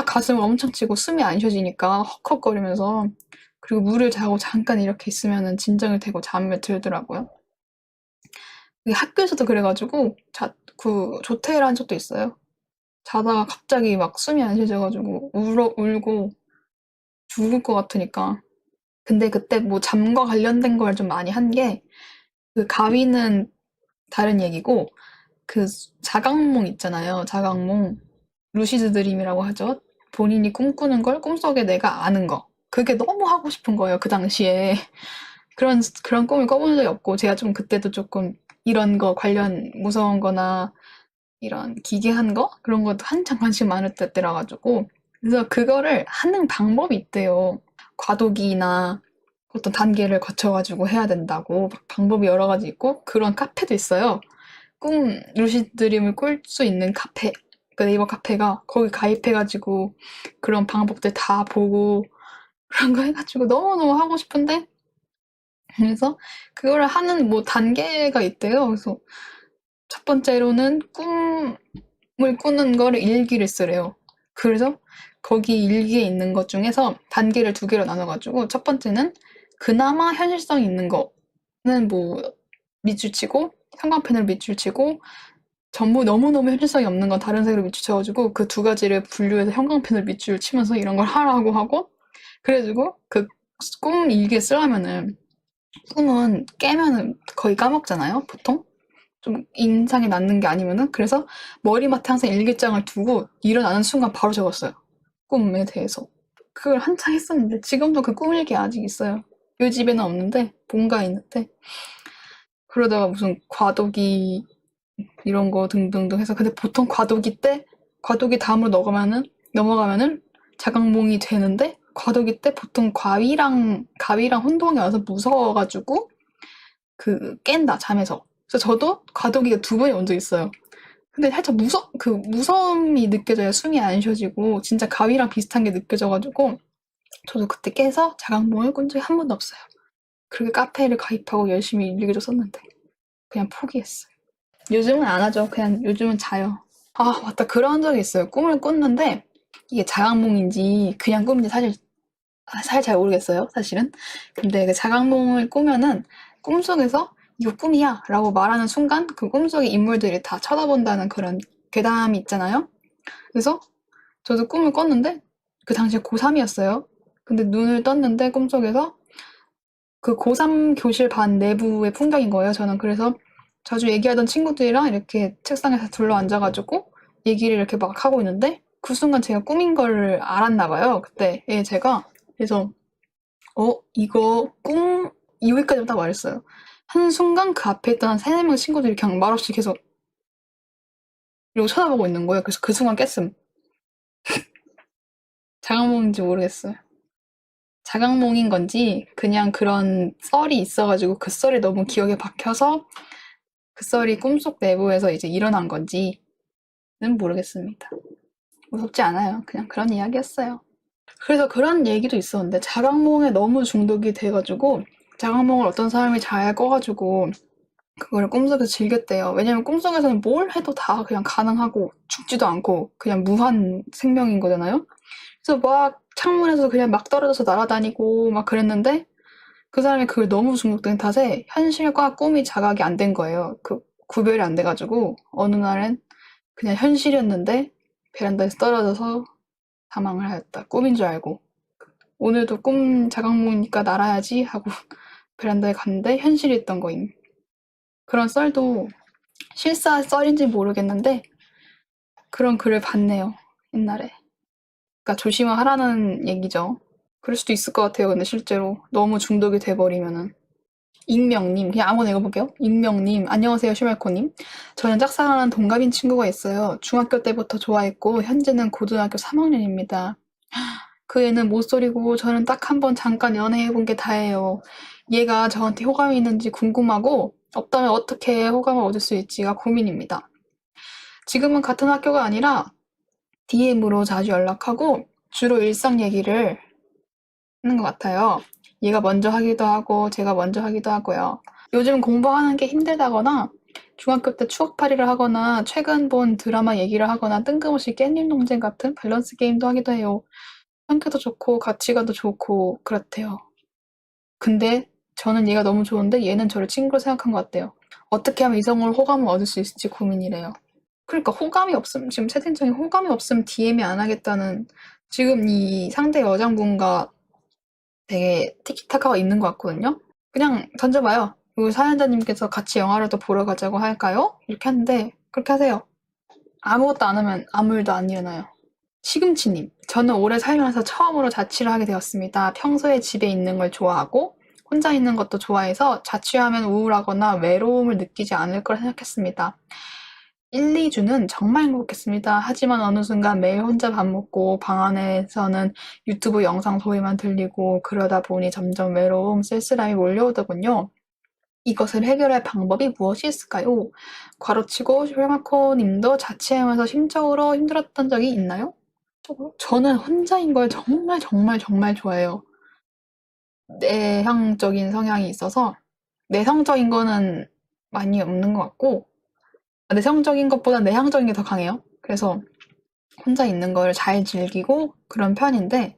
가슴을 엄청 치고 숨이 안 쉬어지니까 헉헉거리면서 그리고 물을 자고 잠깐 이렇게 있으면은 진정이 되고 잠에 들더라고요. 학교에서도 그래가지고 조퇴를 한 적도 있어요. 자다가 갑자기 막 숨이 안 쉬어져가지고 울고 죽을 것 같으니까. 근데 그때 뭐 잠과 관련된 걸 좀 많이 한 게 그 가위는 다른 얘기고 그 자각몽 있잖아요. 자각몽. 루시드 드림이라고 하죠. 본인이 꿈꾸는 걸 꿈속에 내가 아는 거. 그게 너무 하고 싶은 거예요. 그 당시에. 그런 꿈을 꿔본 적이 없고, 제가 좀 그때도 조금 이런 거 관련 무서운 거나 이런 기괴한 거? 그런 것도 한창 관심 많을 때라 가지고. 그래서 그거를 하는 방법이 있대요. 과도기나 어떤 단계를 거쳐가지고 해야 된다고. 방법이 여러 가지 있고, 그런 카페도 있어요. 루시드 드림을 꿀 수 있는 카페, 그 네이버 카페가 거기 가입해가지고 그런 방법들 다 보고 그런 거 해가지고 너무너무 하고 싶은데 그래서 그거를 하는 뭐 단계가 있대요. 그래서 첫 번째로는 꿈을 꾸는 거를 일기를 쓰래요. 그래서 거기 일기에 있는 것 중에서 단계를 2개로 나눠가지고 첫 번째는 그나마 현실성 있는 거는 뭐 밑줄 치고 형광펜으로 밑줄 치고 전부 너무너무 현실성이 없는 건 다른 색으로 밑줄 쳐가지고 그 2가지를 분류해서 형광펜으로 밑줄 치면서 이런 걸 하라고 하고 그래가지고 그 꿈 일기에 쓰려면은 꿈은 깨면은 거의 까먹잖아요, 보통? 좀 인상이 남는 게 아니면은 그래서 머리맡에 항상 일기장을 두고 일어나는 순간 바로 적었어요. 꿈에 대해서. 그걸 한창 했었는데 지금도 그 꿈일기 아직 있어요. 요 집에는 없는데 본가에 있는데 그러다가 무슨 과도기 이런 거 등등등 해서 근데 보통 과도기 다음으로 넘어가면은 자각몽이 되는데 과도기 때 보통 가위랑 혼동이 와서 무서워가지고 깬다 잠에서. 그래서 저도 과도기가 2번이 온 적 있어요. 근데 살짝 무서움이 느껴져요. 숨이 안 쉬어지고 진짜 가위랑 비슷한 게 느껴져가지고 저도 그때 깨서 자각몽을 꾼 적이 한 번도 없어요. 그렇게 카페를 가입하고 열심히 일기도 썼는데 그냥 포기했어요. 요즘은 안 하죠. 그냥 요즘은 자요. 아, 맞다. 그런 적이 있어요. 꿈을 꿨는데 이게 자각몽인지 그냥 꿈인지 사실 잘 모르겠어요. 사실은. 근데 그 자각몽을 꾸면은 꿈속에서 이거 꿈이야 라고 말하는 순간 그 꿈속의 인물들이 다 쳐다본다는 그런 괴담이 있잖아요. 그래서 저도 꿈을 꿨는데 그 당시에 고3이었어요. 근데 눈을 떴는데 꿈속에서 그 고3 교실 반 내부의 풍경인 거예요. 저는 그래서 자주 얘기하던 친구들이랑 이렇게 책상에서 둘러 앉아가지고 얘기를 이렇게 막 하고 있는데 그 순간 제가 꿈인 걸 알았나 봐요. 그때 제가 그래서 이거 여기까지만 딱 말했어요. 한순간 그 앞에 있던 한 3, 4명 친구들이 그냥 말없이 계속 이러고 쳐다보고 있는 거예요. 그래서 그 순간 깼음. 자각몽인지 모르겠어요. 자각몽인 건지 그냥 그런 썰이 있어가지고 그 썰이 너무 기억에 박혀서 그 썰이 꿈속 내부에서 이제 일어난 건지는 모르겠습니다. 무섭지 않아요. 그냥 그런 이야기였어요. 그래서 그런 얘기도 있었는데 자각몽에 너무 중독이 돼가지고 자각몽을 어떤 사람이 잘 꿔가지고 그걸 꿈속에서 즐겼대요. 왜냐면 꿈속에서는 뭘 해도 다 그냥 가능하고 죽지도 않고 그냥 무한 생명인 거잖아요. 그래서 막 창문에서 그냥 막 떨어져서 날아다니고 막 그랬는데 그 사람이 그걸 너무 중독된 탓에 현실과 꿈이 자각이 안 된 거예요. 그 구별이 안 돼가지고 어느 날엔 그냥 현실이었는데 베란다에서 떨어져서 사망을 하였다. 꿈인 줄 알고. 오늘도 꿈 자각몽이니까 날아야지 하고 베란다에 갔는데 현실이었던 거임. 그런 썰도 실사 썰인지 모르겠는데 그런 글을 봤네요. 옛날에. 그러니까 조심을 하라는 얘기죠. 그럴 수도 있을 것 같아요. 근데 실제로 너무 중독이 돼버리면은. 익명님, 그냥 아무거나 읽어볼게요. 익명님, 안녕하세요, 슈말코님. 저는 짝사랑하는 동갑인 친구가 있어요. 중학교 때부터 좋아했고, 현재는 고등학교 3학년입니다. 그 애는 모쏠이고, 저는 딱 한 번 잠깐 연애해본 게 다예요. 얘가 저한테 호감이 있는지 궁금하고, 없다면 어떻게 호감을 얻을 수 있지가 고민입니다. 지금은 같은 학교가 아니라 DM으로 자주 연락하고, 주로 일상 얘기를 하는 것 같아요. 얘가 먼저 하기도 하고 제가 먼저 하기도 하고요. 요즘 공부하는 게 힘들다거나 중학교 때 추억팔이를 하거나 최근 본 드라마 얘기를 하거나 뜬금없이 깻잎 논쟁 같은 밸런스 게임도 하기도 해요. 성격도 좋고 가치관도 좋고 그렇대요. 근데 저는 얘가 너무 좋은데 얘는 저를 친구로 생각한 것 같대요. 어떻게 하면 이성으로 호감을 얻을 수 있을지 고민이래요. 그러니까 호감이 없음 지금 채팅창에 호감이 없으면 DM이 안 하겠다는 지금 이 상대 여장분과 되게 티키타카가 있는 것 같거든요. 그냥 던져봐요. 그리고 사연자님께서 같이 영화를 또 보러 가자고 할까요? 이렇게 하는데 그렇게 하세요. 아무것도 안 하면 아무 일도 안 일어나요. 시금치님, 저는 오래 살면서 처음으로 자취를 하게 되었습니다. 평소에 집에 있는 걸 좋아하고 혼자 있는 것도 좋아해서 자취하면 우울하거나 외로움을 느끼지 않을 거라 생각했습니다. 1, 2주는 정말 행복했습니다. 하지만 어느 순간 매일 혼자 밥 먹고 방 안에서는 유튜브 영상 소리만 들리고 그러다 보니 점점 외로움, 쓸쓸함이 몰려오더군요. 이것을 해결할 방법이 무엇이 있을까요? 괄호치고 셜마코 님도 자취하면서 심적으로 힘들었던 적이 있나요? 저는 혼자인 걸 정말 정말 정말 좋아해요. 내향적인 성향이 있어서 내성적인 거는 많이 없는 것 같고 내성적인 것보다 내향적인 게 더 강해요. 그래서 혼자 있는 걸 잘 즐기고 그런 편인데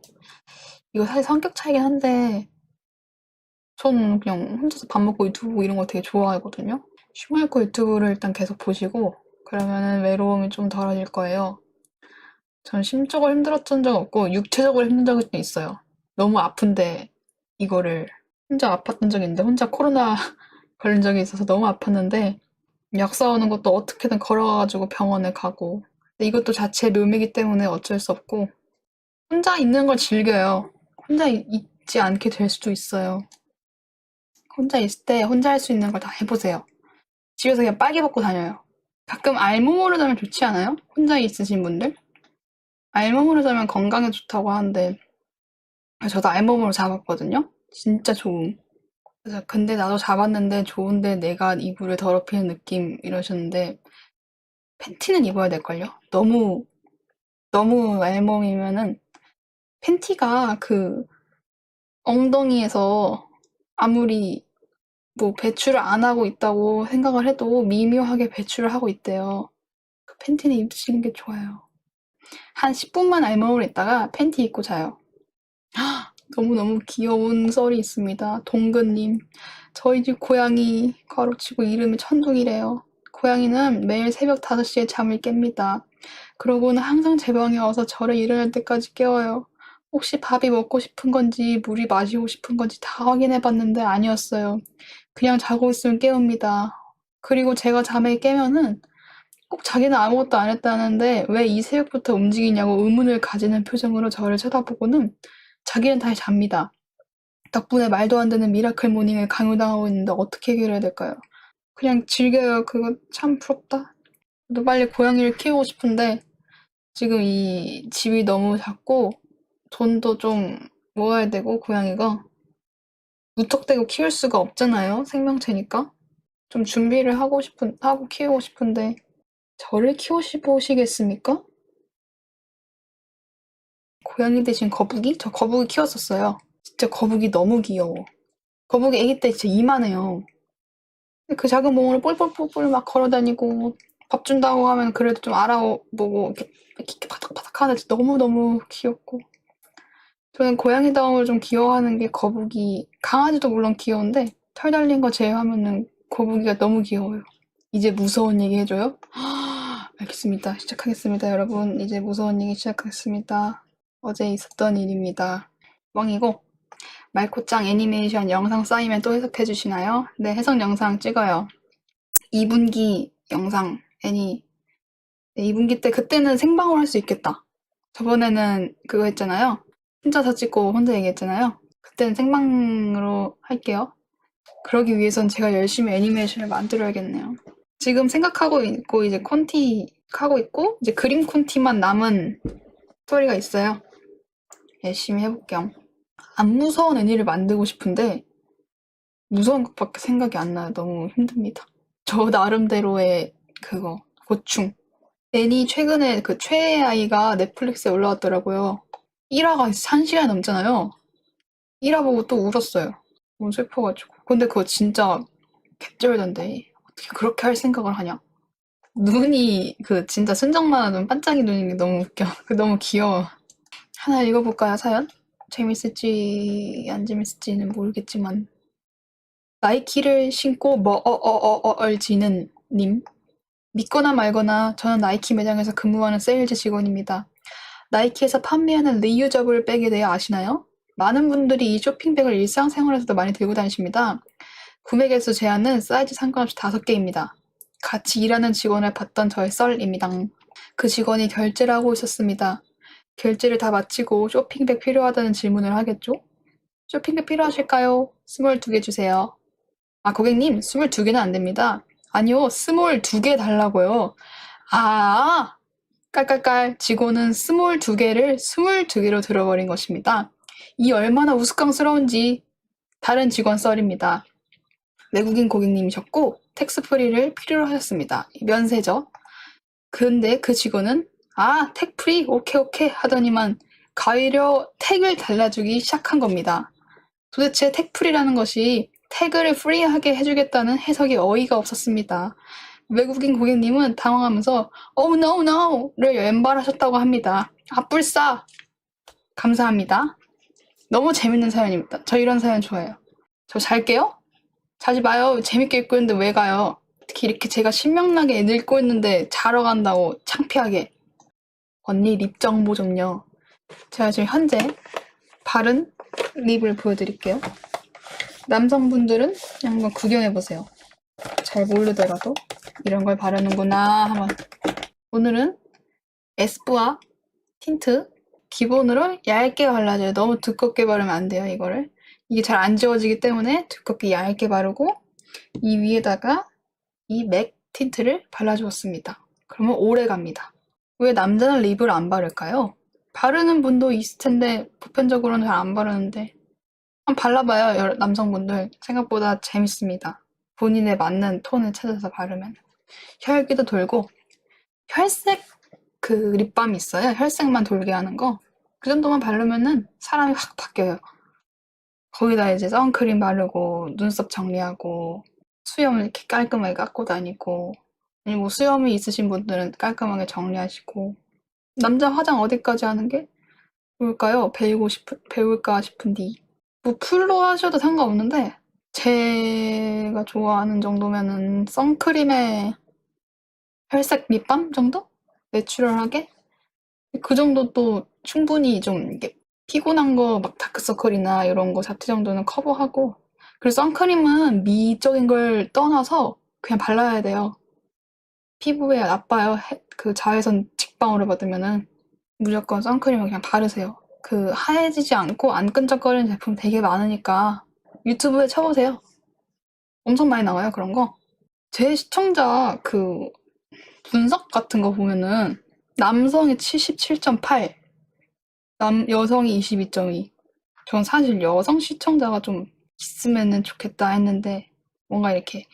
이거 사실 성격 차이긴 한데 저는 그냥 혼자서 밥 먹고 유튜브 보고 이런 거 되게 좋아하거든요. 슈마이커 유튜브를 일단 계속 보시고 그러면은 외로움이 좀 덜어질 거예요. 전 심적으로 힘들었던 적 없고 육체적으로 힘든 적이 좀 있어요. 너무 아픈데 이거를 혼자 아팠던 적이 있는데 혼자 코로나 걸린 적이 있어서 너무 아팠는데 약 사오는 것도 어떻게든 걸어가가지고 병원에 가고 근데 이것도 자체 묘미이기 때문에 어쩔 수 없고 혼자 있는 걸 즐겨요. 혼자 있지 않게 될 수도 있어요. 혼자 있을 때 혼자 할 수 있는 걸 다 해보세요. 집에서 그냥 빨개 벗고 다녀요. 가끔 알몸으로 자면 좋지 않아요? 혼자 있으신 분들? 알몸으로 자면 건강에 좋다고 하는데 저도 알몸으로 잡았거든요? 진짜 좋음. 그래서 근데 나도 잡았는데 좋은데 내가 이불을 더럽히는 느낌 이러셨는데 팬티는 입어야 될걸요? 너무 알몸이면은 팬티가 그 엉덩이에서 아무리 뭐 배출을 안 하고 있다고 생각을 해도 미묘하게 배출을 하고 있대요. 그 팬티는 입으시는 게 좋아요. 한 10분만 알몸으로 있다가 팬티 입고 자요. 너무너무 귀여운 썰이 있습니다. 동근님, 저희 집 고양이 괄호치고 이름이 천둥이래요. 고양이는 매일 새벽 5시에 잠을 깹니다. 그러고는 항상 제 방에 와서 저를 일어날 때까지 깨워요. 혹시 밥이 먹고 싶은 건지 물이 마시고 싶은 건지 다 확인해봤는데 아니었어요. 그냥 자고 있으면 깨웁니다. 그리고 제가 잠에 깨면은 꼭 자기는 아무것도 안 했다는데 왜 이 새벽부터 움직이냐고 의문을 가지는 표정으로 저를 쳐다보고는 자기는 다시 잡니다. 덕분에 말도 안 되는 미라클 모닝을 강요당하고 있는데 어떻게 해결해야 될까요? 그냥 즐겨요. 그거 참 부럽다. 또 빨리 고양이를 키우고 싶은데 지금 이 집이 너무 작고 돈도 좀 모아야 되고 고양이가 무턱대고 키울 수가 없잖아요. 생명체니까. 좀 준비를 하고 키우고 싶은데 저를 키우시겠습니까? 고양이 대신 거북이? 저 거북이 키웠었어요. 진짜 거북이 너무 귀여워. 거북이 아기 때 진짜 이만해요. 그 작은 몸으로 뿔뿔뿔뿔 막 걸어다니고 밥 준다고 하면 그래도 좀 알아보고 이렇게 바닥바닥 하는데 너무너무 귀엽고 저는 고양이다움을 좀 귀여워하는 게 거북이, 강아지도 물론 귀여운데 털 달린 거 제외하면은 거북이가 너무 귀여워요. 이제 무서운 얘기 해줘요? 알겠습니다. 시작하겠습니다, 여러분. 이제 무서운 얘기 시작하겠습니다. 어제 있었던 일입니다. 뻥이고 말코짱 애니메이션 영상 쌓이면 또 해석해 주시나요? 네, 해석 영상 찍어요. 2분기 영상 애니. 네, 2분기 때 그때는 생방으로 할 수 있겠다. 저번에는 그거 했잖아요. 혼자서 찍고 혼자 얘기했잖아요. 그때는 생방으로 할게요. 그러기 위해선 제가 열심히 애니메이션을 만들어야겠네요. 지금 생각하고 있고 이제 콘티 하고 있고 이제 그림 콘티만 남은 스토리가 있어요. 열심히 해볼게요. 안 무서운 애니를 만들고 싶은데 무서운 것밖에 생각이 안 나요. 너무 힘듭니다. 저 나름대로의 그거 고충. 애니 최근에 그 최애 아이가 넷플릭스에 올라왔더라고요. 1화가 1시간 넘잖아요. 1화 보고 또 울었어요. 너무 슬퍼가지고. 근데 그거 진짜 개쩔던데. 어떻게 그렇게 할 생각을 하냐? 눈이 그 진짜 순정만화 눈 반짝이 눈인 게 너무 웃겨. 너무 귀여워. 하나 읽어볼까요, 사연? 재밌을지 안 재밌을지는 모르겠지만 나이키를 신고 얼지는 님. 믿거나 말거나 저는 나이키 매장에서 근무하는 세일즈 직원입니다. 나이키에서 판매하는 리유저블 백에 대해 아시나요? 많은 분들이 이 쇼핑백을 일상생활에서도 많이 들고 다니십니다. 구매 개수 제한은 사이즈 상관없이 5개입니다. 같이 일하는 직원을 봤던 저의 썰입니다. 그 직원이 결제를 하고 있었습니다. 결제를 다 마치고 쇼핑백 필요하다는 질문을 하겠죠? 쇼핑백 필요하실까요? 22개 주세요. 아, 고객님, 22개는 안 됩니다. 아니요, 22개 달라고요. 아, 깔깔깔 직원은 22개를 22개로 들어버린 것입니다. 이 얼마나 우스꽝스러운지 다른 직원 썰입니다. 외국인 고객님이셨고 텍스프리를 필요로 하셨습니다. 면세죠. 근데 그 직원은 택프리 오케이 하더니만 가위로 택을 달라주기 시작한 겁니다. 도대체 택프리라는 것이 태그를 프리하게 해주겠다는 해석이 어이가 없었습니다. 외국인 고객님은 당황하면서 Oh no no를 왼발하셨다고 합니다. 뿔싸! 감사합니다. 너무 재밌는 사연입니다. 저 이런 사연 좋아해요. 저 잘게요? 자지 마요. 재밌게 읽고 있는데 왜 가요? 특히 이렇게 제가 신명나게 읽고 있는데 자러 간다고 창피하게. 언니 립 정보 좀요. 제가 지금 현재 바른 립을 보여드릴게요. 남성분들은 한번 구경해보세요. 잘 모르더라도 이런 걸 바르는구나 하면. 오늘은 에스쁘아 틴트 기본으로 얇게 발라줘요. 너무 두껍게 바르면 안 돼요, 이거를. 이게 잘 안 지워지기 때문에 두껍게 얇게 바르고 이 위에다가 이 맥 틴트를 발라주었습니다. 그러면 오래 갑니다. 왜 남자는 립을 안 바를까요? 바르는 분도 있을 텐데 보편적으로는 잘 안 바르는데 한번 발라봐요, 남성분들. 생각보다 재밌습니다. 본인에 맞는 톤을 찾아서 바르면. 혈기도 돌고 혈색 그 립밤이 있어요. 혈색만 돌게 하는 거. 그 정도만 바르면은 사람이 확 바뀌어요. 거기다 이제 선크림 바르고 눈썹 정리하고 수염을 이렇게 깔끔하게 깎고 다니고 아니 뭐 수염이 있으신 분들은 깔끔하게 정리하시고 남자 화장 어디까지 하는 게 좋을까요? 배울까 싶은디 뭐 풀로 하셔도 상관없는데 제가 좋아하는 정도면은 선크림에 혈색 립밤 정도? 내추럴하게? 그 정도도 충분히 좀 이게 피곤한 거 막 다크서클이나 이런 거 자체 정도는 커버하고 그리고 선크림은 미적인 걸 떠나서 그냥 발라야 돼요. 피부에 나빠요. 그 자외선 직방으로 받으면은 무조건 선크림을 그냥 바르세요. 그 하얘지지 않고 안 끈적거리는 제품 되게 많으니까 유튜브에 쳐보세요. 엄청 많이 나와요, 그런 거. 제 시청자 분석 같은 거 보면은 남성이 77.8, 여성이 22.2. 전 사실 여성 시청자가 좀 있으면은 좋겠다 했는데 뭔가 이렇게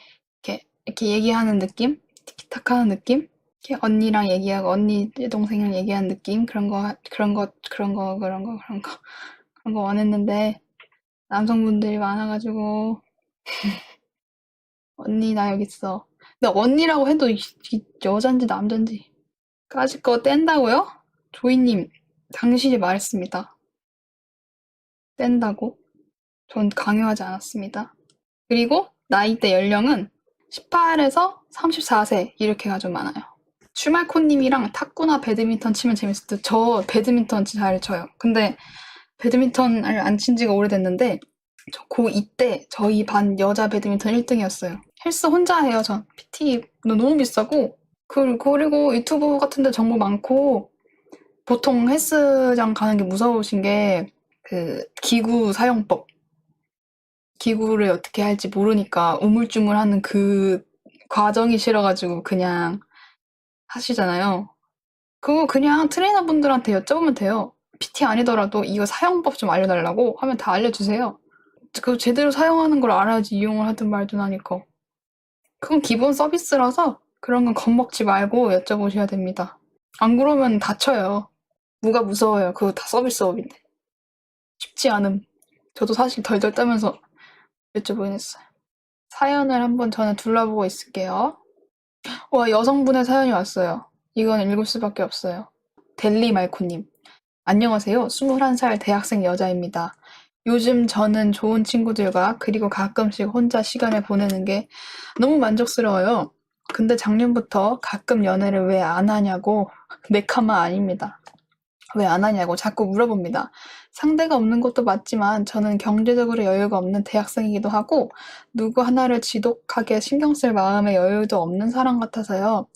얘기하는 느낌? 티키타카 하는 느낌? 이렇게 언니랑 얘기하고 언니 동생이랑 얘기하는 느낌? 그런 거 원했는데 남성분들이 많아가지고 언니 나 여기 있어. 근데 언니라고 해도 이 여잔지 남잔지 까짓 거 뗀다고요? 조이님 당신이 말했습니다. 뗀다고? 전 강요하지 않았습니다. 그리고 나이대 연령은 18에서 34세 이렇게 가지고 많아요. 추말코님이랑 탁구나 배드민턴 치면 재밌을 듯. 저 배드민턴 진짜 잘 쳐요. 근데 배드민턴을 안 친 지가 오래됐는데 저 고2 때 저희 반 여자 배드민턴 1등이었어요. 헬스 혼자 해요. 전 PT 너무 비싸고 그리고 유튜브 같은 데 정보 많고 보통 헬스장 가는 게 무서우신 게 그 기구 사용법 기구를 어떻게 할지 모르니까 우물쭈물하는 그 과정이 싫어가지고 그냥 하시잖아요. 그거 그냥 트레이너분들한테 여쭤보면 돼요. PT 아니더라도 이거 사용법 좀 알려달라고 하면 다 알려주세요. 그 제대로 사용하는 걸 알아야지 이용을 하든 말든 하니까. 그건 기본 서비스라서 그런 건 겁먹지 말고 여쭤보셔야 됩니다. 안 그러면 다쳐요. 뭐가 무서워요. 그거 다 서비스업인데. 쉽지 않음. 저도 사실 덜덜 떨면서 여쭤보긴 했어요. 사연을 한번 저는 둘러보고 있을게요. 와, 여성분의 사연이 왔어요. 이건 읽을 수밖에 없어요. 델리 말코님. 안녕하세요. 21살 대학생 여자입니다. 요즘 저는 좋은 친구들과 그리고 가끔씩 혼자 시간을 보내는 게 너무 만족스러워요. 근데 작년부터 가끔 연애를 왜 안 하냐고 네카마 아닙니다. 왜 안 하냐고 자꾸 물어봅니다. 상대가 없는 것도 맞지만 저는 경제적으로 여유가 없는 대학생이기도 하고 누구 하나를 지독하게 신경 쓸 마음의 여유도 없는 사람 같아서요.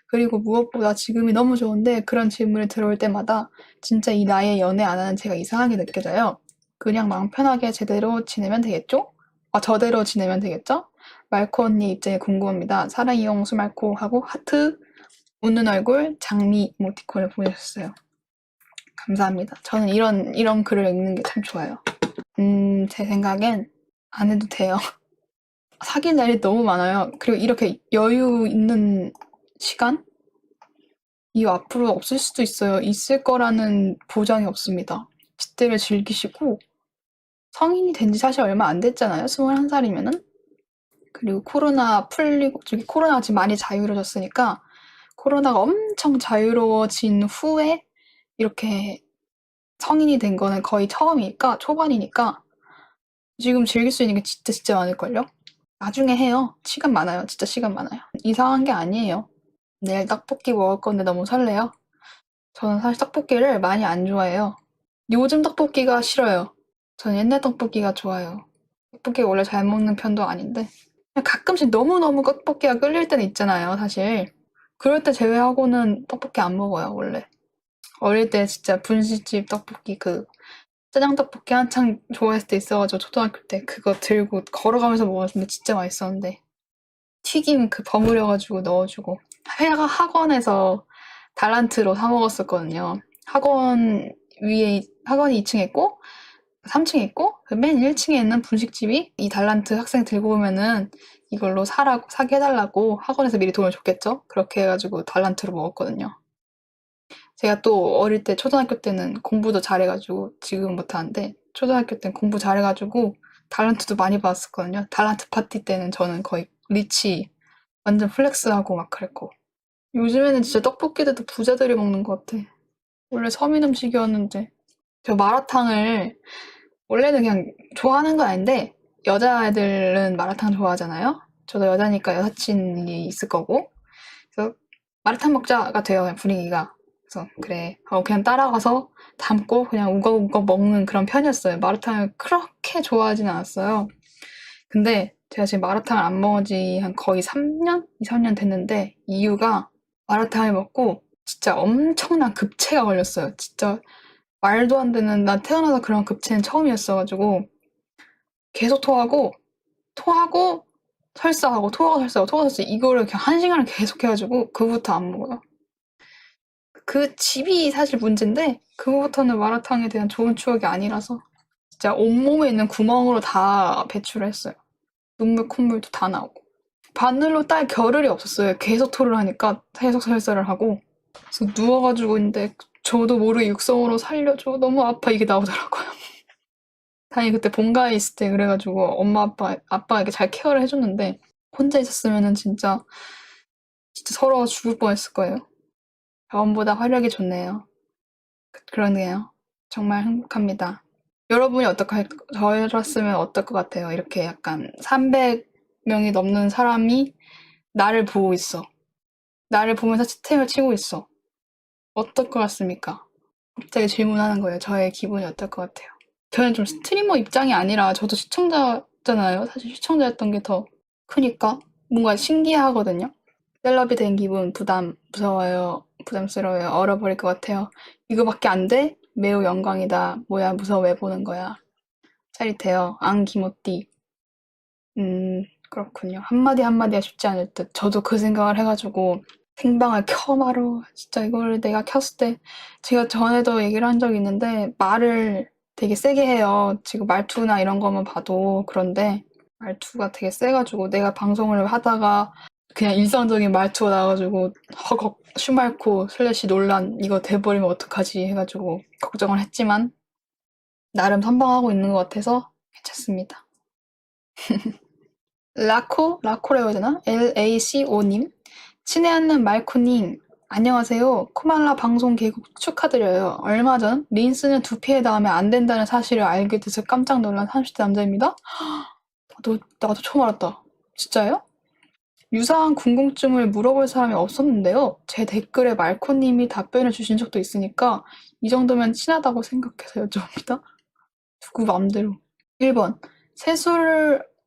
그리고 무엇보다 지금이 너무 좋은데 그런 질문이 들어올 때마다 진짜 이 나이에 연애 안 하는 제가 이상하게 느껴져요. 그냥 마음 편하게 제대로 지내면 되겠죠? 저대로 지내면 되겠죠? 말코 언니 입장이 궁금합니다. 사랑이용 수말코 하고 하트 웃는 얼굴 장미 이모티콘을 보내셨어요. 감사합니다. 저는 이런 글을 읽는 게 참 좋아요. 제 생각엔 안 해도 돼요. 사귈 날이 너무 많아요. 그리고 이렇게 여유 있는 시간? 이 앞으로 없을 수도 있어요. 있을 거라는 보장이 없습니다. 그때를 즐기시고 성인이 된 지 사실 얼마 안 됐잖아요. 21살이면은. 그리고 코로나 풀리고 코로나가 지금 많이 자유로워졌으니까 코로나가 엄청 자유로워진 후에 이렇게 성인이 된 거는 거의 처음이니까 초반이니까 지금 즐길 수 있는 게 진짜 많을걸요? 나중에 해요. 시간 많아요. 진짜 시간 많아요. 이상한 게 아니에요. 내일 떡볶이 먹을 건데 너무 설레요. 저는 사실 떡볶이를 많이 안 좋아해요. 요즘 떡볶이가 싫어요. 저는 옛날 떡볶이가 좋아요. 떡볶이 원래 잘 먹는 편도 아닌데 그냥 가끔씩 너무너무 떡볶이가 끌릴 때는 있잖아요, 사실. 그럴 때 제외하고는 떡볶이 안 먹어요, 원래. 어릴 때 진짜 분식집 떡볶이 짜장 떡볶이 한창 좋아했을 때 있어가지고 초등학교 때 그거 들고 걸어가면서 먹었는데 진짜 맛있었는데 튀김 버무려가지고 넣어주고 학원에서 달란트로 사 먹었었거든요. 학원이 2층에 있고 3층에 있고 맨 1층에 있는 분식집이 이 달란트 학생 들고 오면은 이걸로 사게 해달라고 학원에서 미리 돈을 줬겠죠? 그렇게 해가지고 달란트로 먹었거든요. 제가 또 어릴 때 초등학교 때는 공부도 잘해가지고 지금 못하는데 초등학교 때는 공부 잘해가지고 달란트도 많이 받았었거든요. 달란트 파티 때는 저는 거의 리치 완전 플렉스하고 막 그랬고 요즘에는 진짜 떡볶이도 부자들이 먹는 것 같아. 원래 서민 음식이었는데 저 마라탕을 원래는 그냥 좋아하는 건 아닌데 여자애들은 마라탕 좋아하잖아요. 저도 여자니까 여사친이 있을 거고 그래서 마라탕 먹자가 돼요. 그냥 분위기가. 그래서 그래 그냥 따라가서 담고 그냥 우걱우걱 먹는 그런 편이었어요. 마라탕을 그렇게 좋아하진 않았어요. 근데 제가 지금 마라탕을 안 먹은 지 한 거의 3년? 2, 3년 됐는데 이유가 마라탕을 먹고 진짜 엄청난 급체가 걸렸어요. 진짜 말도 안 되는 나 태어나서 그런 급체는 처음이었어가지고 계속 토하고 설사하고 토하고 설사하고 토하고 설사 이거를 그냥 1시간을 계속 해가지고 그거부터 안 먹어요. 그 집이 사실 문제인데 그거부터는 마라탕에 대한 좋은 추억이 아니라서 진짜 온몸에 있는 구멍으로 다 배출을 했어요. 눈물 콧물도 다 나오고 바늘로 딸 겨를이 없었어요. 계속 토를 하니까 계속 설사를 하고 그래서 누워가지고 있는데 저도 모르게 육성으로 살려줘 너무 아파 이게 나오더라고요. 다행히 그때 본가에 있을 때 그래가지고 엄마 아빠에게 잘 케어를 해줬는데 혼자 있었으면은 진짜 서러워 죽을 뻔했을 거예요. 병원보다 화력이 좋네요. 그러네요. 정말 행복합니다. 여러분이 저였으면 어떨 것 같아요? 이렇게 약간 300명이 넘는 사람이 나를 보고 있어. 나를 보면서 채팅을 치고 있어. 어떨 것 같습니까? 갑자기 질문하는 거예요. 저의 기분이 어떨 것 같아요? 저는 좀 스트리머 입장이 아니라 저도 시청자잖아요. 사실 시청자였던 게 더 크니까 뭔가 신기하거든요. 셀럽이 된 기분, 무서워요. 부담스러워요. 얼어버릴 것 같아요. 이거밖에 안 돼? 매우 영광이다. 뭐야, 무서워, 왜 보는 거야? 짜릿해요. 앙기모띠. 그렇군요. 한마디 한마디가 쉽지 않을 듯. 저도 그 생각을 해가지고 생방을 켜마로 진짜 이걸 내가 켰을 때 제가 전에도 얘기를 한 적이 있는데 말을 되게 세게 해요. 지금 말투나 이런 거만 봐도 그런데 말투가 되게 세가지고 내가 방송을 하다가 그냥 일상적인 말투가 나와가지고 허걱 슈말코 슬래시 논란 이거 돼버리면 어떡하지 해가지고 걱정을 했지만 나름 선방하고 있는 것 같아서 괜찮습니다. 라코라고 해야 되나? LACO님 친애하는 말코님 안녕하세요. 코말라 방송 개국 축하드려요. 얼마 전 린스는 두피에 닿으면 안 된다는 사실을 알게 돼서 깜짝 놀란 30대 남자입니다. 나도 처음 알았다. 진짜요? 유사한 궁금증을 물어볼 사람이 없었는데요. 제 댓글에 말코님이 답변을 주신 적도 있으니까 이 정도면 친하다고 생각해서 여쭤봅니다. 누구 맘대로. 1번.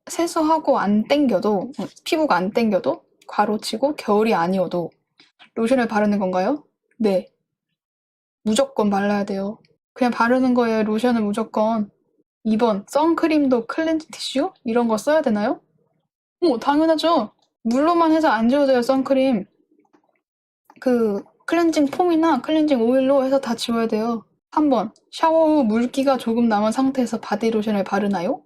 세수하고 안 땡겨도, 피부가 안 땡겨도, 괄호치고 겨울이 아니어도 로션을 바르는 건가요? 네. 무조건 발라야 돼요. 그냥 바르는 거예요, 로션은 무조건. 2번. 선크림도 클렌징 티슈? 이런 거 써야 되나요? 당연하죠. 물로만 해서 안 지워져요, 선크림. 그 클렌징 폼이나 클렌징 오일로 해서 다 지워야 돼요. 3번. 샤워 후 물기가 조금 남은 상태에서 바디로션을 바르나요?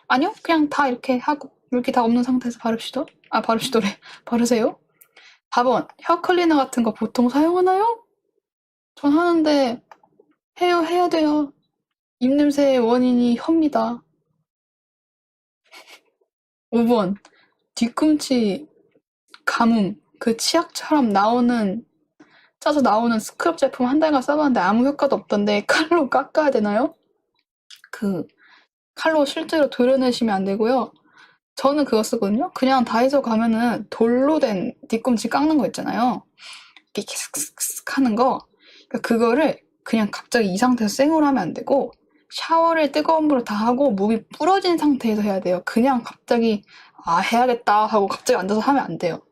아니요. 그냥 다 이렇게 하고 물기 다 없는 상태에서 바르시더래. 바르세요. 4번. 헤어 클리너 같은 거 보통 사용하나요? 전 하는데 해야 돼요. 입냄새의 원인이 혀입니다. 5번. 뒤꿈치 가뭄. 그 치약처럼 짜서 나오는 스크럽 제품 한 달간 써봤는데 아무 효과도 없던데 칼로 깎아야 되나요? 칼로 실제로 도려내시면 안 되고요. 저는 그거 쓰거든요. 그냥 다이소 가면은 돌로 된 뒤꿈치 깎는 거 있잖아요. 이렇게 슥슥슥 하는 거. 그러니까 그거를 그냥 갑자기 이 상태에서 생으로 하면 안 되고 샤워를 뜨거운 물로 다 하고 몸이 불어진 상태에서 해야 돼요. 그냥 갑자기 해야겠다 하고 갑자기 앉아서 하면 안 돼요.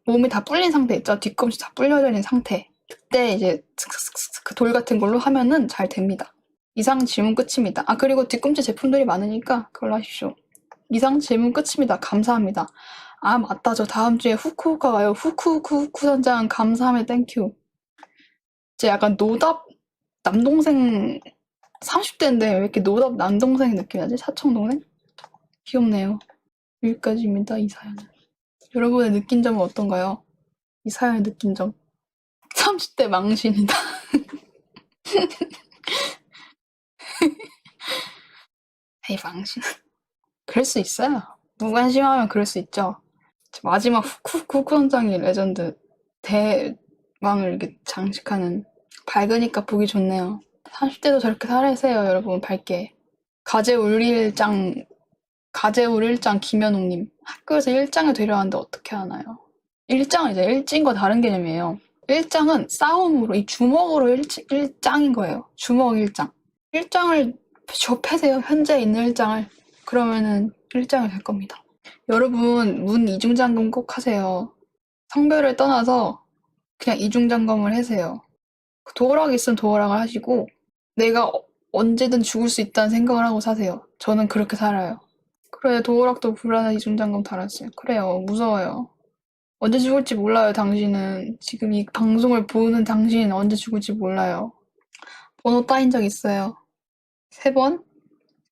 몸이 다 불린 상태 있죠? 뒤꿈치 다 불려져 있는 상태. 그때 이제 그 돌 같은 걸로 하면은 잘 됩니다. 이상 질문 끝입니다. 그리고 뒤꿈치 제품들이 많으니까 그걸로 하십시오. 이상 질문 끝입니다. 감사합니다. 맞다. 저 다음 주에 후쿠오카 가요. 후쿠 선장 감사함에 땡큐. 이제 약간 노답 남동생 30대인데 왜 이렇게 노답 남동생 느낌이 나지? 사촌동생? 귀엽네요. 여기까지입니다. 이 사연은. 여러분의 느낀 점은 어떤가요? 이 사연의 느낀 점. 30대 망신이다. 에이 망신. 그럴 수 있어요. 무관심하면 그럴 수 있죠. 마지막 후쿠 선장이 레전드 대왕을 이렇게 장식하는 밝으니까 보기 좋네요. 30대도 저렇게 살아세요 여러분. 밝게. 가재울 일장 김현웅님. 학교에서 일장을 데려왔는데 어떻게 하나요? 일장은 이제 일진과 다른 개념이에요. 일장은 싸움으로 이 주먹으로 일장인 거예요. 주먹 일장. 일장을 접해세요. 현재 있는 일장을. 그러면은 일장이 될 겁니다. 여러분 문 이중점검 꼭 하세요. 성별을 떠나서 그냥 이중점검을 하세요. 도어락 있으면 도어락을 하시고 내가 언제든 죽을 수 있다는 생각을 하고 사세요. 저는 그렇게 살아요. 그래, 도어락도 불안한 이중장검 달았어요. 그래요, 무서워요. 언제 죽을지 몰라요, 당신은. 지금 이 방송을 보는 당신은 언제 죽을지 몰라요. 번호 따인 적 있어요. 3번?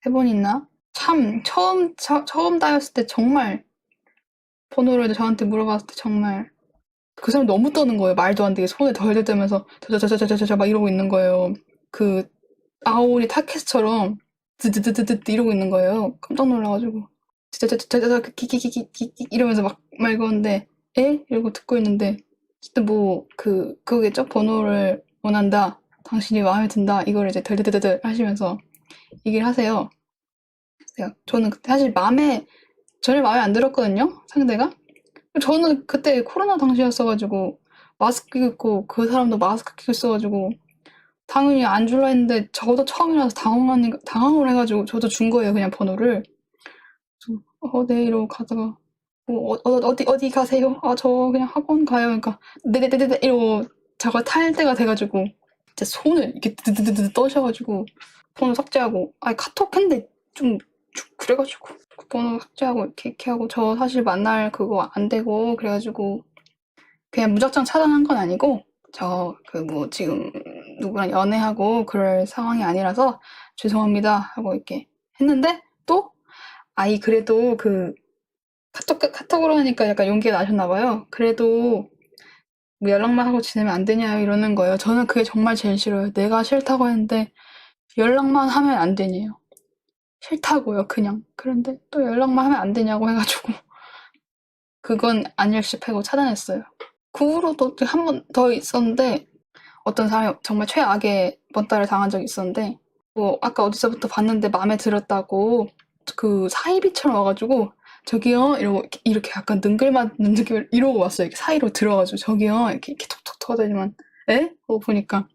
3번 있나? 참, 처음 따였을 때 정말 번호를 저한테 물어봤을 때 정말 그 사람 너무 떠는 거예요. 말도 안 되게 손에 덜덜 떨면서 저저저저저저 막 이러고 있는 거예요. 그 아오리 타켓처럼 드드드드드 이러고 있는 거예요. 깜짝 놀라가지고 저저저저저 기기기기기 이러면서 막 걸었는데 에? 이러고 듣고 있는데 진짜 뭐 그거겠죠? 번호를 원한다. 당신이 마음에 든다. 이걸 이제 덜덜덜덜 하시면서 얘기를 하세요. 저는 그때 사실 전혀 마음에 안 들었거든요. 상대가. 저는 그때 코로나 당시였어가지고 마스크 끼고 그 사람도 마스크 끼고 있어가지고 당연히 안 줄라 했는데 저도 처음이라서 당황을 해가지고 저도 준 거예요. 그냥 번호를. 네 이러고 가다가 어디 가세요? 저 그냥 학원 가요. 그러니까 네네네네 이러고 저거 탈 때가 돼가지고 진짜 손을 이렇게 드드드드 떠셔가지고 번호 삭제하고 카톡 했는데 좀 그래가지고 번호 삭제하고 이렇게 하고 저 사실 만날 그거 안 되고 그래가지고 그냥 무작정 차단한 건 아니고 저 지금 누구랑 연애하고 그럴 상황이 아니라서 죄송합니다 하고 이렇게 했는데 또 그래도 카톡으로 하니까 약간 용기가 나셨나 봐요. 그래도 뭐 연락만 하고 지내면 안 되냐 이러는 거예요. 저는 그게 정말 제일 싫어요. 내가 싫다고 했는데 연락만 하면 안 되냐요. 싫다고요, 그냥. 그런데 또 연락만 하면 안 되냐고 해가지고 그건 안일십하고 차단했어요. 그 후로도 한 번 더 있었는데 어떤 사람이 정말 최악의 번따를 당한 적이 있었는데 뭐 아까 어디서부터 봤는데 마음에 들었다고 그 사이비처럼 와가지고 저기요 이렇게 약간 능글맞는 느낌을 이러고 왔어요. 이렇게 사이로 들어가지고 저기요 이렇게 톡톡톡 하더니만 에? 보니까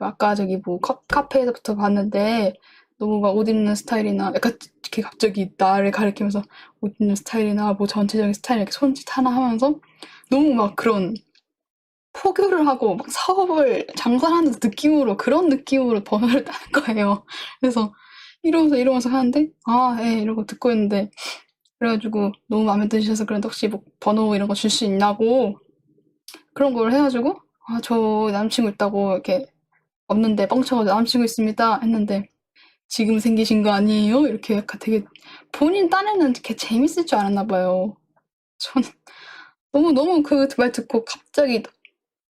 아까 저기 뭐 카페에서부터 봤는데 너무 막 옷 입는 스타일이나 약간 이렇게 갑자기 나를 가리키면서 옷 입는 스타일이나 뭐 전체적인 스타일 이렇게 손짓 하나 하면서 너무 막 그런 포교를 하고 막 사업을 장사하는 그런 느낌으로 번호를 따는 거예요. 그래서 이러면서 하는데 이러고 듣고 있는데 그래가지고 너무 마음에 드셔서 그런데 혹시 뭐 번호 이런 거 줄 수 있냐고 그런 걸 해가지고 저 남친구 있다고 이렇게 없는데 뻥쳐가지고 남친구 있습니다 했는데 지금 생기신 거 아니에요? 이렇게 약간 되게 본인 딴에는 되게 재밌을 줄 알았나 봐요. 저는 너무 그 말 듣고 갑자기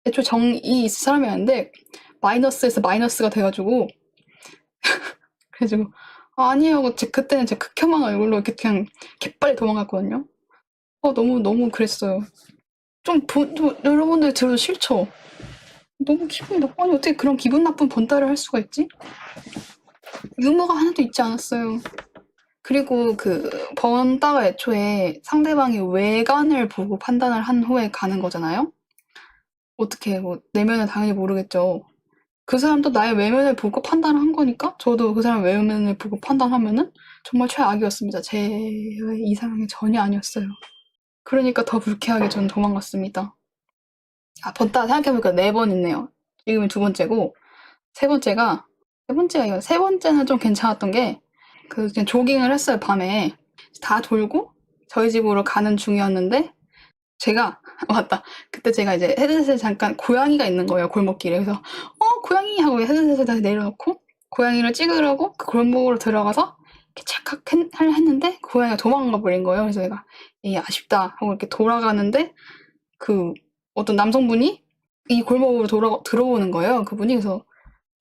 애초에 정이 있을 사람이었는데 마이너스에서 마이너스가 돼가지고 그래가지고 아니에요 하고 그때는 제 극혐한 얼굴로 이렇게 그냥 개빨리 도망갔거든요. 너무 그랬어요. 좀 여러분들 들어도 싫죠? 너무 기분이 나빠. 아니 어떻게 그런 기분 나쁜 번따를 할 수가 있지? 유머가 하나도 있지 않았어요. 그리고 번따가 애초에 상대방이 외관을 보고 판단을 한 후에 가는 거잖아요? 어떻게 뭐 내면은 당연히 모르겠죠. 그 사람도 나의 외면을 보고 판단을 한 거니까 저도 그 사람 외면을 보고 판단하면은 정말 최악이었습니다. 제 이상이 전혀 아니었어요. 그러니까 더 불쾌하게 전 도망갔습니다. 번따 생각해보니까 4번 있네요. 지금이 2번째고 세 번째는 좀 괜찮았던 게 그냥 조깅을 했어요. 밤에 다 돌고 저희 집으로 가는 중이었는데 제가 맞다. 그때 제가 이제 헤드셋에 잠깐 고양이가 있는 거예요. 골목길에. 그래서 고양이 하고 헤드셋을 다시 내려놓고 고양이를 찍으려고 그 골목으로 들어가서 이렇게 착각 했는데 고양이가 도망가 버린 거예요. 그래서 내가 아쉽다 하고 이렇게 돌아가는데 어떤 남성분이 이 골목으로 들어오는 거예요. 그분이. 그래서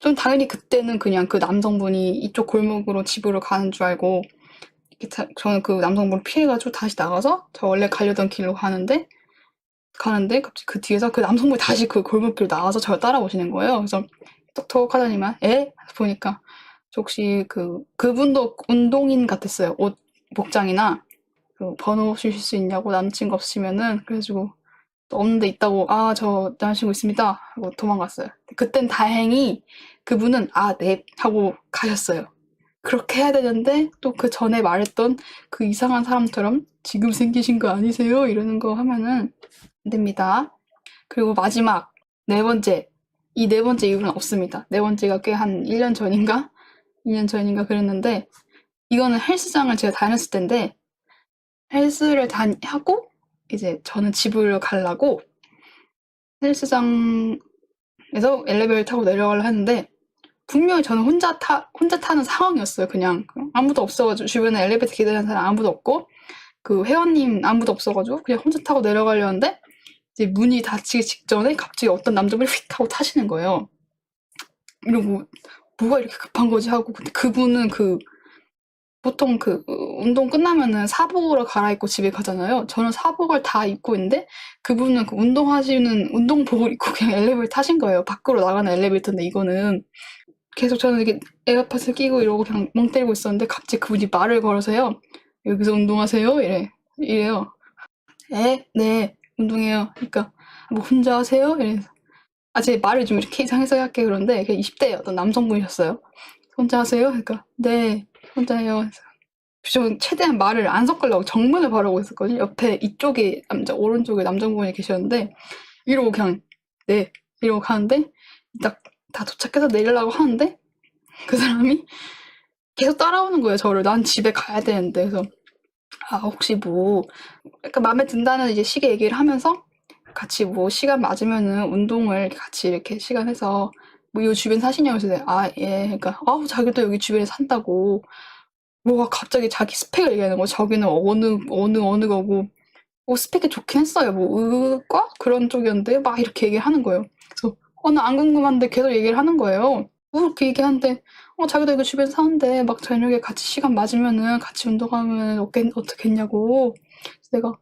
좀 당연히 그때는 그냥 그 남성분이 이쪽 골목으로 집으로 가는 줄 알고 저는 그 남성분을 피해가지고 다시 나가서 저 원래 가려던 길로 가는데 갑자기 그 뒤에서 그 남성분이 다시 그 골목길로 나와서 저를 따라오시는 거예요. 그래서 톡톡 하더니만 보니까 혹시 그분도 운동인 같았어요. 옷 복장이나 번호 주실 수 있냐고 남친구 없으시면은 그래가지고 없는데 있다고 저 남자친구 있습니다 하고 도망갔어요. 그땐 다행히 그분은 네 하고 가셨어요. 그렇게 해야 되는데 또 그 전에 말했던 그 이상한 사람처럼 지금 생기신 거 아니세요? 이러는 거 하면은 안 됩니다. 그리고 마지막 4번째 이 4번째 이후로는 없습니다. 4번째가 꽤 한 1년 전인가 2년 전인가 그랬는데 이거는 헬스장을 제가 다녔을 때인데 헬스를 하고 이제 저는 집을 가려고 헬스장에서 엘리베이터 타고 내려가려 했는데 분명히 저는 혼자 타는 상황이었어요. 그냥 아무도 없어가지고 주변에 엘리베이터 기다리는 사람 아무도 없고 그 회원님 아무도 없어가지고 그냥 혼자 타고 내려가려는데 이제 문이 닫히기 직전에 갑자기 어떤 남자분이 휙 하고 타시는 거예요. 이러고 뭐가 이렇게 급한 거지 하고 근데 그분은 보통 운동 끝나면은 사복으로 갈아입고 집에 가잖아요. 저는 사복을 다 입고 있는데 그분은 운동하시는 운동복을 입고 그냥 엘리베이터 타신 거예요. 밖으로 나가는 엘리베이터인데 이거는 계속 저는 이렇게 에어팟을 끼고 이러고 그냥 멍 때리고 있었는데 갑자기 그분이 말을 걸어서요. 여기서 운동하세요? 이래요. 네, 운동해요. 그러니까 뭐 혼자 하세요? 이래서 제 말을 좀 이렇게 이상하게 할게 그런데 20대 어떤 남성분이셨어요. 혼자 하세요? 그러니까 네, 혼자 해요. 저 최대한 말을 안 섞으려고 정면을 바라고 있었거든요. 옆에 이쪽에 오른쪽에 남성분이 계셨는데 이러고 그냥 네 이러고 가는데 딱 다 도착해서 내리려고 하는데 그 사람이 계속 따라오는 거예요. 저를 난 집에 가야 되는데 그래서 혹시 뭐 약간 마음에 든다는 이제 시계 얘기를 하면서 같이 뭐 시간 맞으면은 운동을 같이 이렇게 시간 해서 뭐 요 주변 사시냐고 해서 예 그러니까 자기도 여기 주변에 산다고 뭐가 갑자기 자기 스펙을 얘기하는 거 자기는 어느 거고 스펙이 좋긴 했어요. 뭐 의과 그런 쪽이었는데 막 이렇게 얘기를 하는 거예요. 그래서 나 안 궁금한데 계속 얘기를 하는 거예요. 그렇게 얘기하는데 자기도 이거 주변에 사는데 막 저녁에 같이 시간 맞으면은 같이 운동하면 어떻겠냐고. 그래서 내가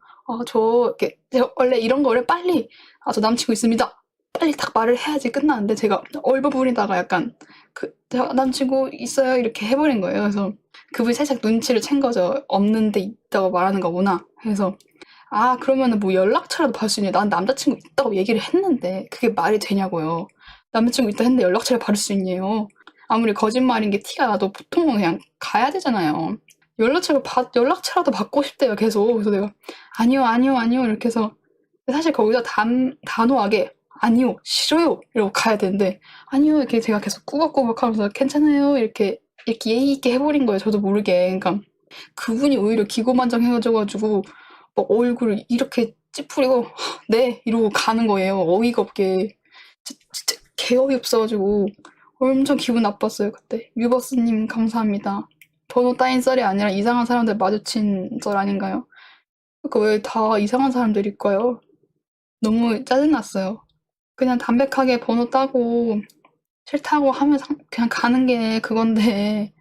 이렇게 제가 원래 이런 거를 빨리 저 남친구 있습니다. 빨리 딱 말을 해야지 끝나는데 제가 얼버무리다가 약간 제가 남친구 있어요 이렇게 해버린 거예요. 그래서 그분이 살짝 눈치를 챈 거죠. 없는데 있다고 말하는 거구나. 그래서 그러면은 뭐 연락처라도 받을 수 있냐. 난 남자친구 있다고 얘기를 했는데 그게 말이 되냐고요. 남자친구 있다 했는데 연락처를 받을 수 있냐요. 아무리 거짓말인 게 티가 나도 보통은 그냥 가야 되잖아요. 연락처라도 받고 싶대요, 계속. 그래서 내가 아니요 이렇게 해서 사실 거기서 단호하게 아니요, 싫어요 이러고 가야 되는데 아니요 이렇게 제가 계속 꾸벅꾸벅 하면서 괜찮아요 이렇게 예의 있게 해버린 거예요. 저도 모르게. 그러니까 그분이 오히려 기고만장해가지고 막 얼굴을 이렇게 찌푸리고 네 이러고 가는 거예요. 어이가 없게 진짜 개어이 없어가지고 엄청 기분 나빴어요 그때. 유버스님 감사합니다. 번호 따인 썰이 아니라 이상한 사람들 마주친 썰 아닌가요? 그러니까 왜 다 이상한 사람들일까요? 너무 짜증났어요. 그냥 담백하게 번호 따고 싫다고 하면 그냥 가는 게 그건데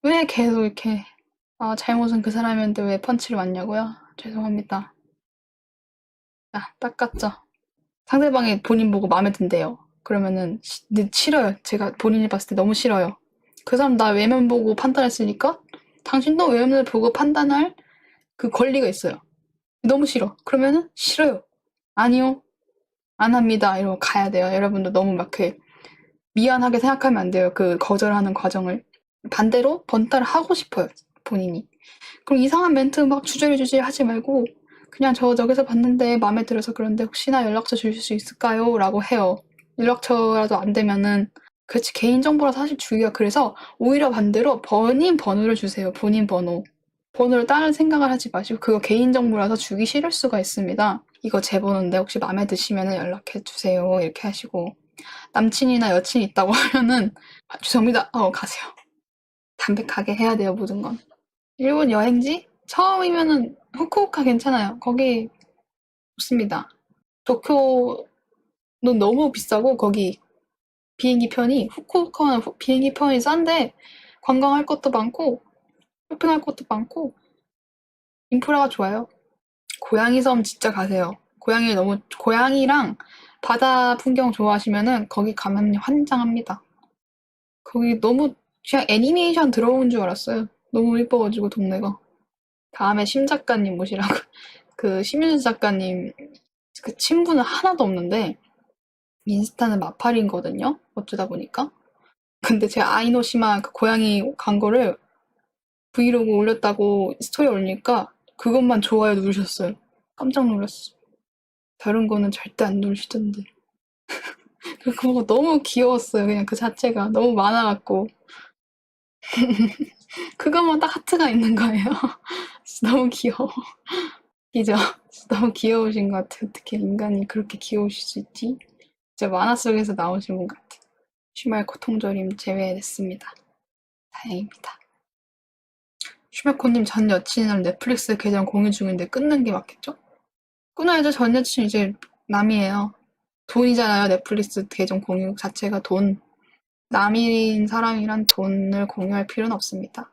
왜 계속 이렇게 잘못은 그 사람이었는데 왜 펀치를 맞냐고요? 죄송합니다. 닦았죠. 상대방이 본인 보고 마음에 든대요. 그러면은 싫어요. 제가 본인이 봤을 때 너무 싫어요. 그 사람 나 외면 보고 판단했으니까 당신도 외면을 보고 판단할 그 권리가 있어요. 너무 싫어. 그러면은 싫어요. 아니요. 안 합니다. 이러고 가야 돼요. 여러분도 너무 막 미안하게 생각하면 안 돼요. 그 거절하는 과정을. 반대로 번따를 하고 싶어요. 본인이. 그럼 이상한 멘트 막 주저리주저리 하지 말고 그냥 저기서 봤는데 마음에 들어서 그런데 혹시나 연락처 주실 수 있을까요? 라고 해요. 연락처라도 안 되면은 그렇지 개인정보라 사실 주기가 그래서 오히려 반대로 본인 번호를 주세요. 본인 번호. 번호를 다른 생각을 하지 마시고 그거 개인정보라서 주기 싫을 수가 있습니다. 이거 제 번호인데 혹시 마음에 드시면 연락해 주세요. 이렇게 하시고 남친이나 여친이 있다고 하면은 죄송합니다. 가세요. 담백하게 해야 돼요. 모든 건. 일본 여행지? 처음이면은 후쿠오카 괜찮아요. 거기 좋습니다. 도쿄는 너무 비싸고 거기 비행기 편이 후쿠오카는 비행기 편이 싼데 관광할 것도 많고 쇼핑할 것도 많고 인프라가 좋아요. 고양이 섬 진짜 가세요. 고양이랑 바다 풍경 좋아하시면은 거기 가면 환장합니다. 거기 너무 그냥 애니메이션 들어온 줄 알았어요. 너무 예뻐가지고 동네가. 다음에 심 작가님 모시라고. 심윤수 작가님 그 친분은 하나도 없는데 인스타는 마팔이거든요. 어쩌다 보니까. 근데 제가 아이노시마 그 고양이 간 거를 브이로그 올렸다고 스토리 올리니까 그것만 좋아요 누르셨어요. 깜짝 놀랐어. 다른 거는 절대 안 누르시던데. 그거 너무 귀여웠어요. 그냥 그 자체가 너무 많아갖고. 그것만 딱 하트가 있는 거예요. 너무 귀여워. 그죠? 너무 귀여우신 것 같아요. 어떻게 인간이 그렇게 귀여우실 수 있지? 진짜 만화 속에서 나오신 분 같아. 슈말코 통조림 제외됐습니다. 다행입니다. 슈말코님 전 여친이랑 넷플릭스 계정 공유 중인데 끊는 게 맞겠죠? 끊어야죠. 전 여친 이제 남이에요. 돈이잖아요. 넷플릭스 계정 공유 자체가 돈. 남인 사람이란 돈을 공유할 필요는 없습니다.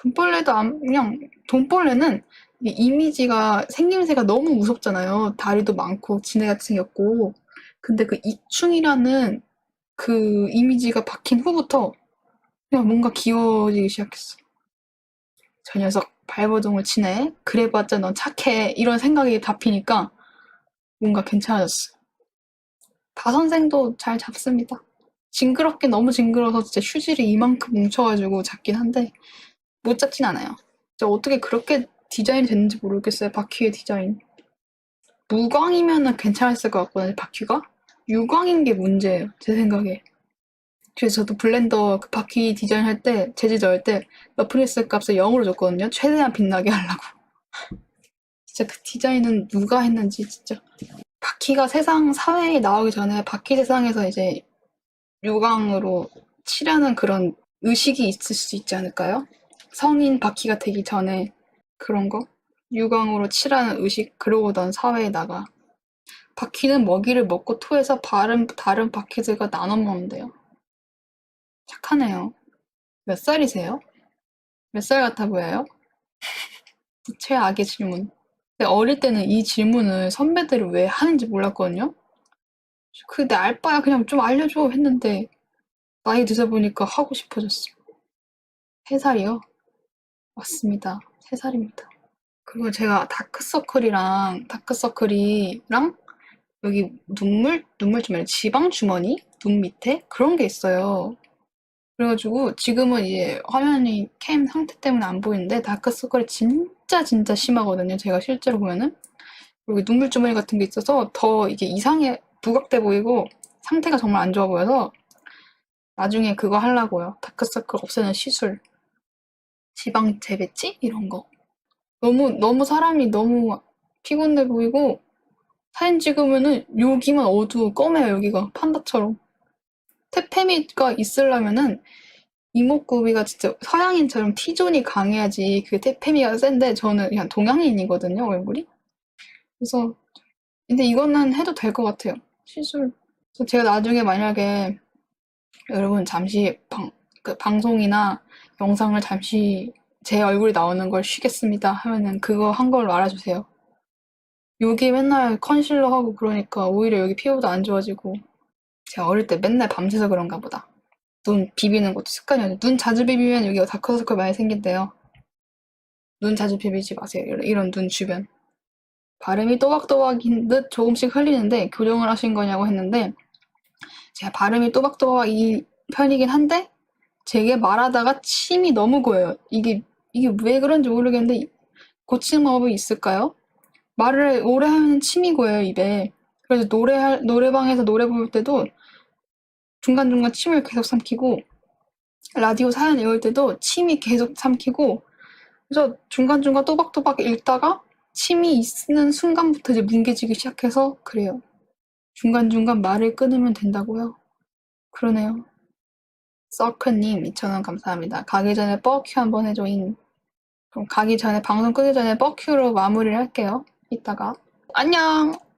돈벌레도 그냥 돈벌레는 이미지가 생김새가 너무 무섭잖아요. 다리도 많고 지네같이 생겼고. 근데 그 이충이라는 그 이미지가 박힌 후부터 그냥 뭔가 귀여워지기 시작했어. 저 녀석 발버둥을 치네. 그래봤자 넌 착해. 이런 생각이 잡히니까 뭔가 괜찮아졌어. 다선생도 잘 잡습니다. 징그럽게 너무 징그러워서 진짜 휴지를 이만큼 뭉쳐가지고 잡긴 한데 못 잡진 않아요. 진짜 어떻게 그렇게 디자인이 됐는지 모르겠어요. 바퀴의 디자인. 무광이면은 괜찮았을 것 같거든요. 바퀴가 유광인 게 문제예요. 제 생각에. 그래서 저도 블렌더 그 바퀴 디자인 할 때 재질 넣을 때 러프니스 값을 0으로 줬거든요. 최대한 빛나게 하려고. 진짜 그 디자인은 누가 했는지 진짜. 바퀴가 세상 사회에 나오기 전에 바퀴 세상에서 이제 유광으로 칠하는 그런 의식이 있을 수 있지 않을까요? 성인 바퀴가 되기 전에 그런 거? 유광으로 칠하는 의식, 그러고 난 사회에 나가. 바퀴는 먹이를 먹고 토해서 다른 바퀴들과 나눠 먹는데요. 착하네요. 몇 살이세요? 몇 살 같아 보여요? 최악의 질문. 근데 어릴 때는 이 질문을 선배들이 왜 하는지 몰랐거든요? 근데 알바야 그냥 좀 알려줘 했는데 나이 드서 보니까 하고 싶어졌어. 3살이요? 맞습니다. 3살입니다. 그리고 제가 다크서클이랑 여기 눈물쯤 아니라 지방 주머니? 눈 밑에? 그런 게 있어요. 그래가지고 지금은 이제 화면이 캠 상태 때문에 안 보이는데 다크서클이 진짜 진짜 심하거든요. 제가 실제로 보면은. 여기 눈물 주머니 같은 게 있어서 더 이게 이상해 부각돼 보이고 상태가 정말 안 좋아 보여서 나중에 그거 하려고요. 다크서클 없애는 시술. 지방 재배치? 이런 거. 너무 사람이 너무 피곤해 보이고 사진 찍으면은 여기만 어두워 검해요. 여기가 판다처럼. 태페미가 있으려면은 이목구비가 진짜 서양인처럼 T존이 강해야지 그게 태페미가 센데 저는 그냥 동양인이거든요. 얼굴이. 그래서 근데 이거는 해도 될 것 같아요. 시술. 그래서 제가 나중에 만약에 여러분 잠시 그 방송이나 영상을 잠시 제 얼굴이 나오는 걸 쉬겠습니다 하면은 그거 한 걸로 알아주세요. 여기 맨날 컨실러 하고 그러니까 오히려 여기 피부도 안 좋아지고 제가 어릴 때 맨날 밤새서 그런가 보다. 눈 비비는 것도 습관이었는데 눈 자주 비비면 여기가 다크서클 많이 생긴대요. 눈 자주 비비지 마세요. 이런 눈 주변. 발음이 또박또박인 듯 조금씩 흘리는데 교정을 하신 거냐고 했는데 제가 발음이 또박또박이 편이긴 한데 제게 말하다가 침이 너무 고여요. 이게 왜 그런지 모르겠는데 고치는 방법이 있을까요? 말을 오래 하면 침이 고여요, 입에. 그래서 노래방에서 노래 부를 때도 중간중간 침을 계속 삼키고 라디오 사연 외울 때도 침이 계속 삼키고 그래서 중간중간 또박또박 읽다가 침이 있는 순간부터 이제 뭉개지기 시작해서 그래요. 중간중간 말을 끊으면 된다고요? 그러네요. 서크님 2,000원 감사합니다. 가기 전에 뻐큐 한번 해줘잉. 그럼 가기 전에 방송 끄기 전에 뻐큐로 마무리를 할게요. 이따가. 안녕!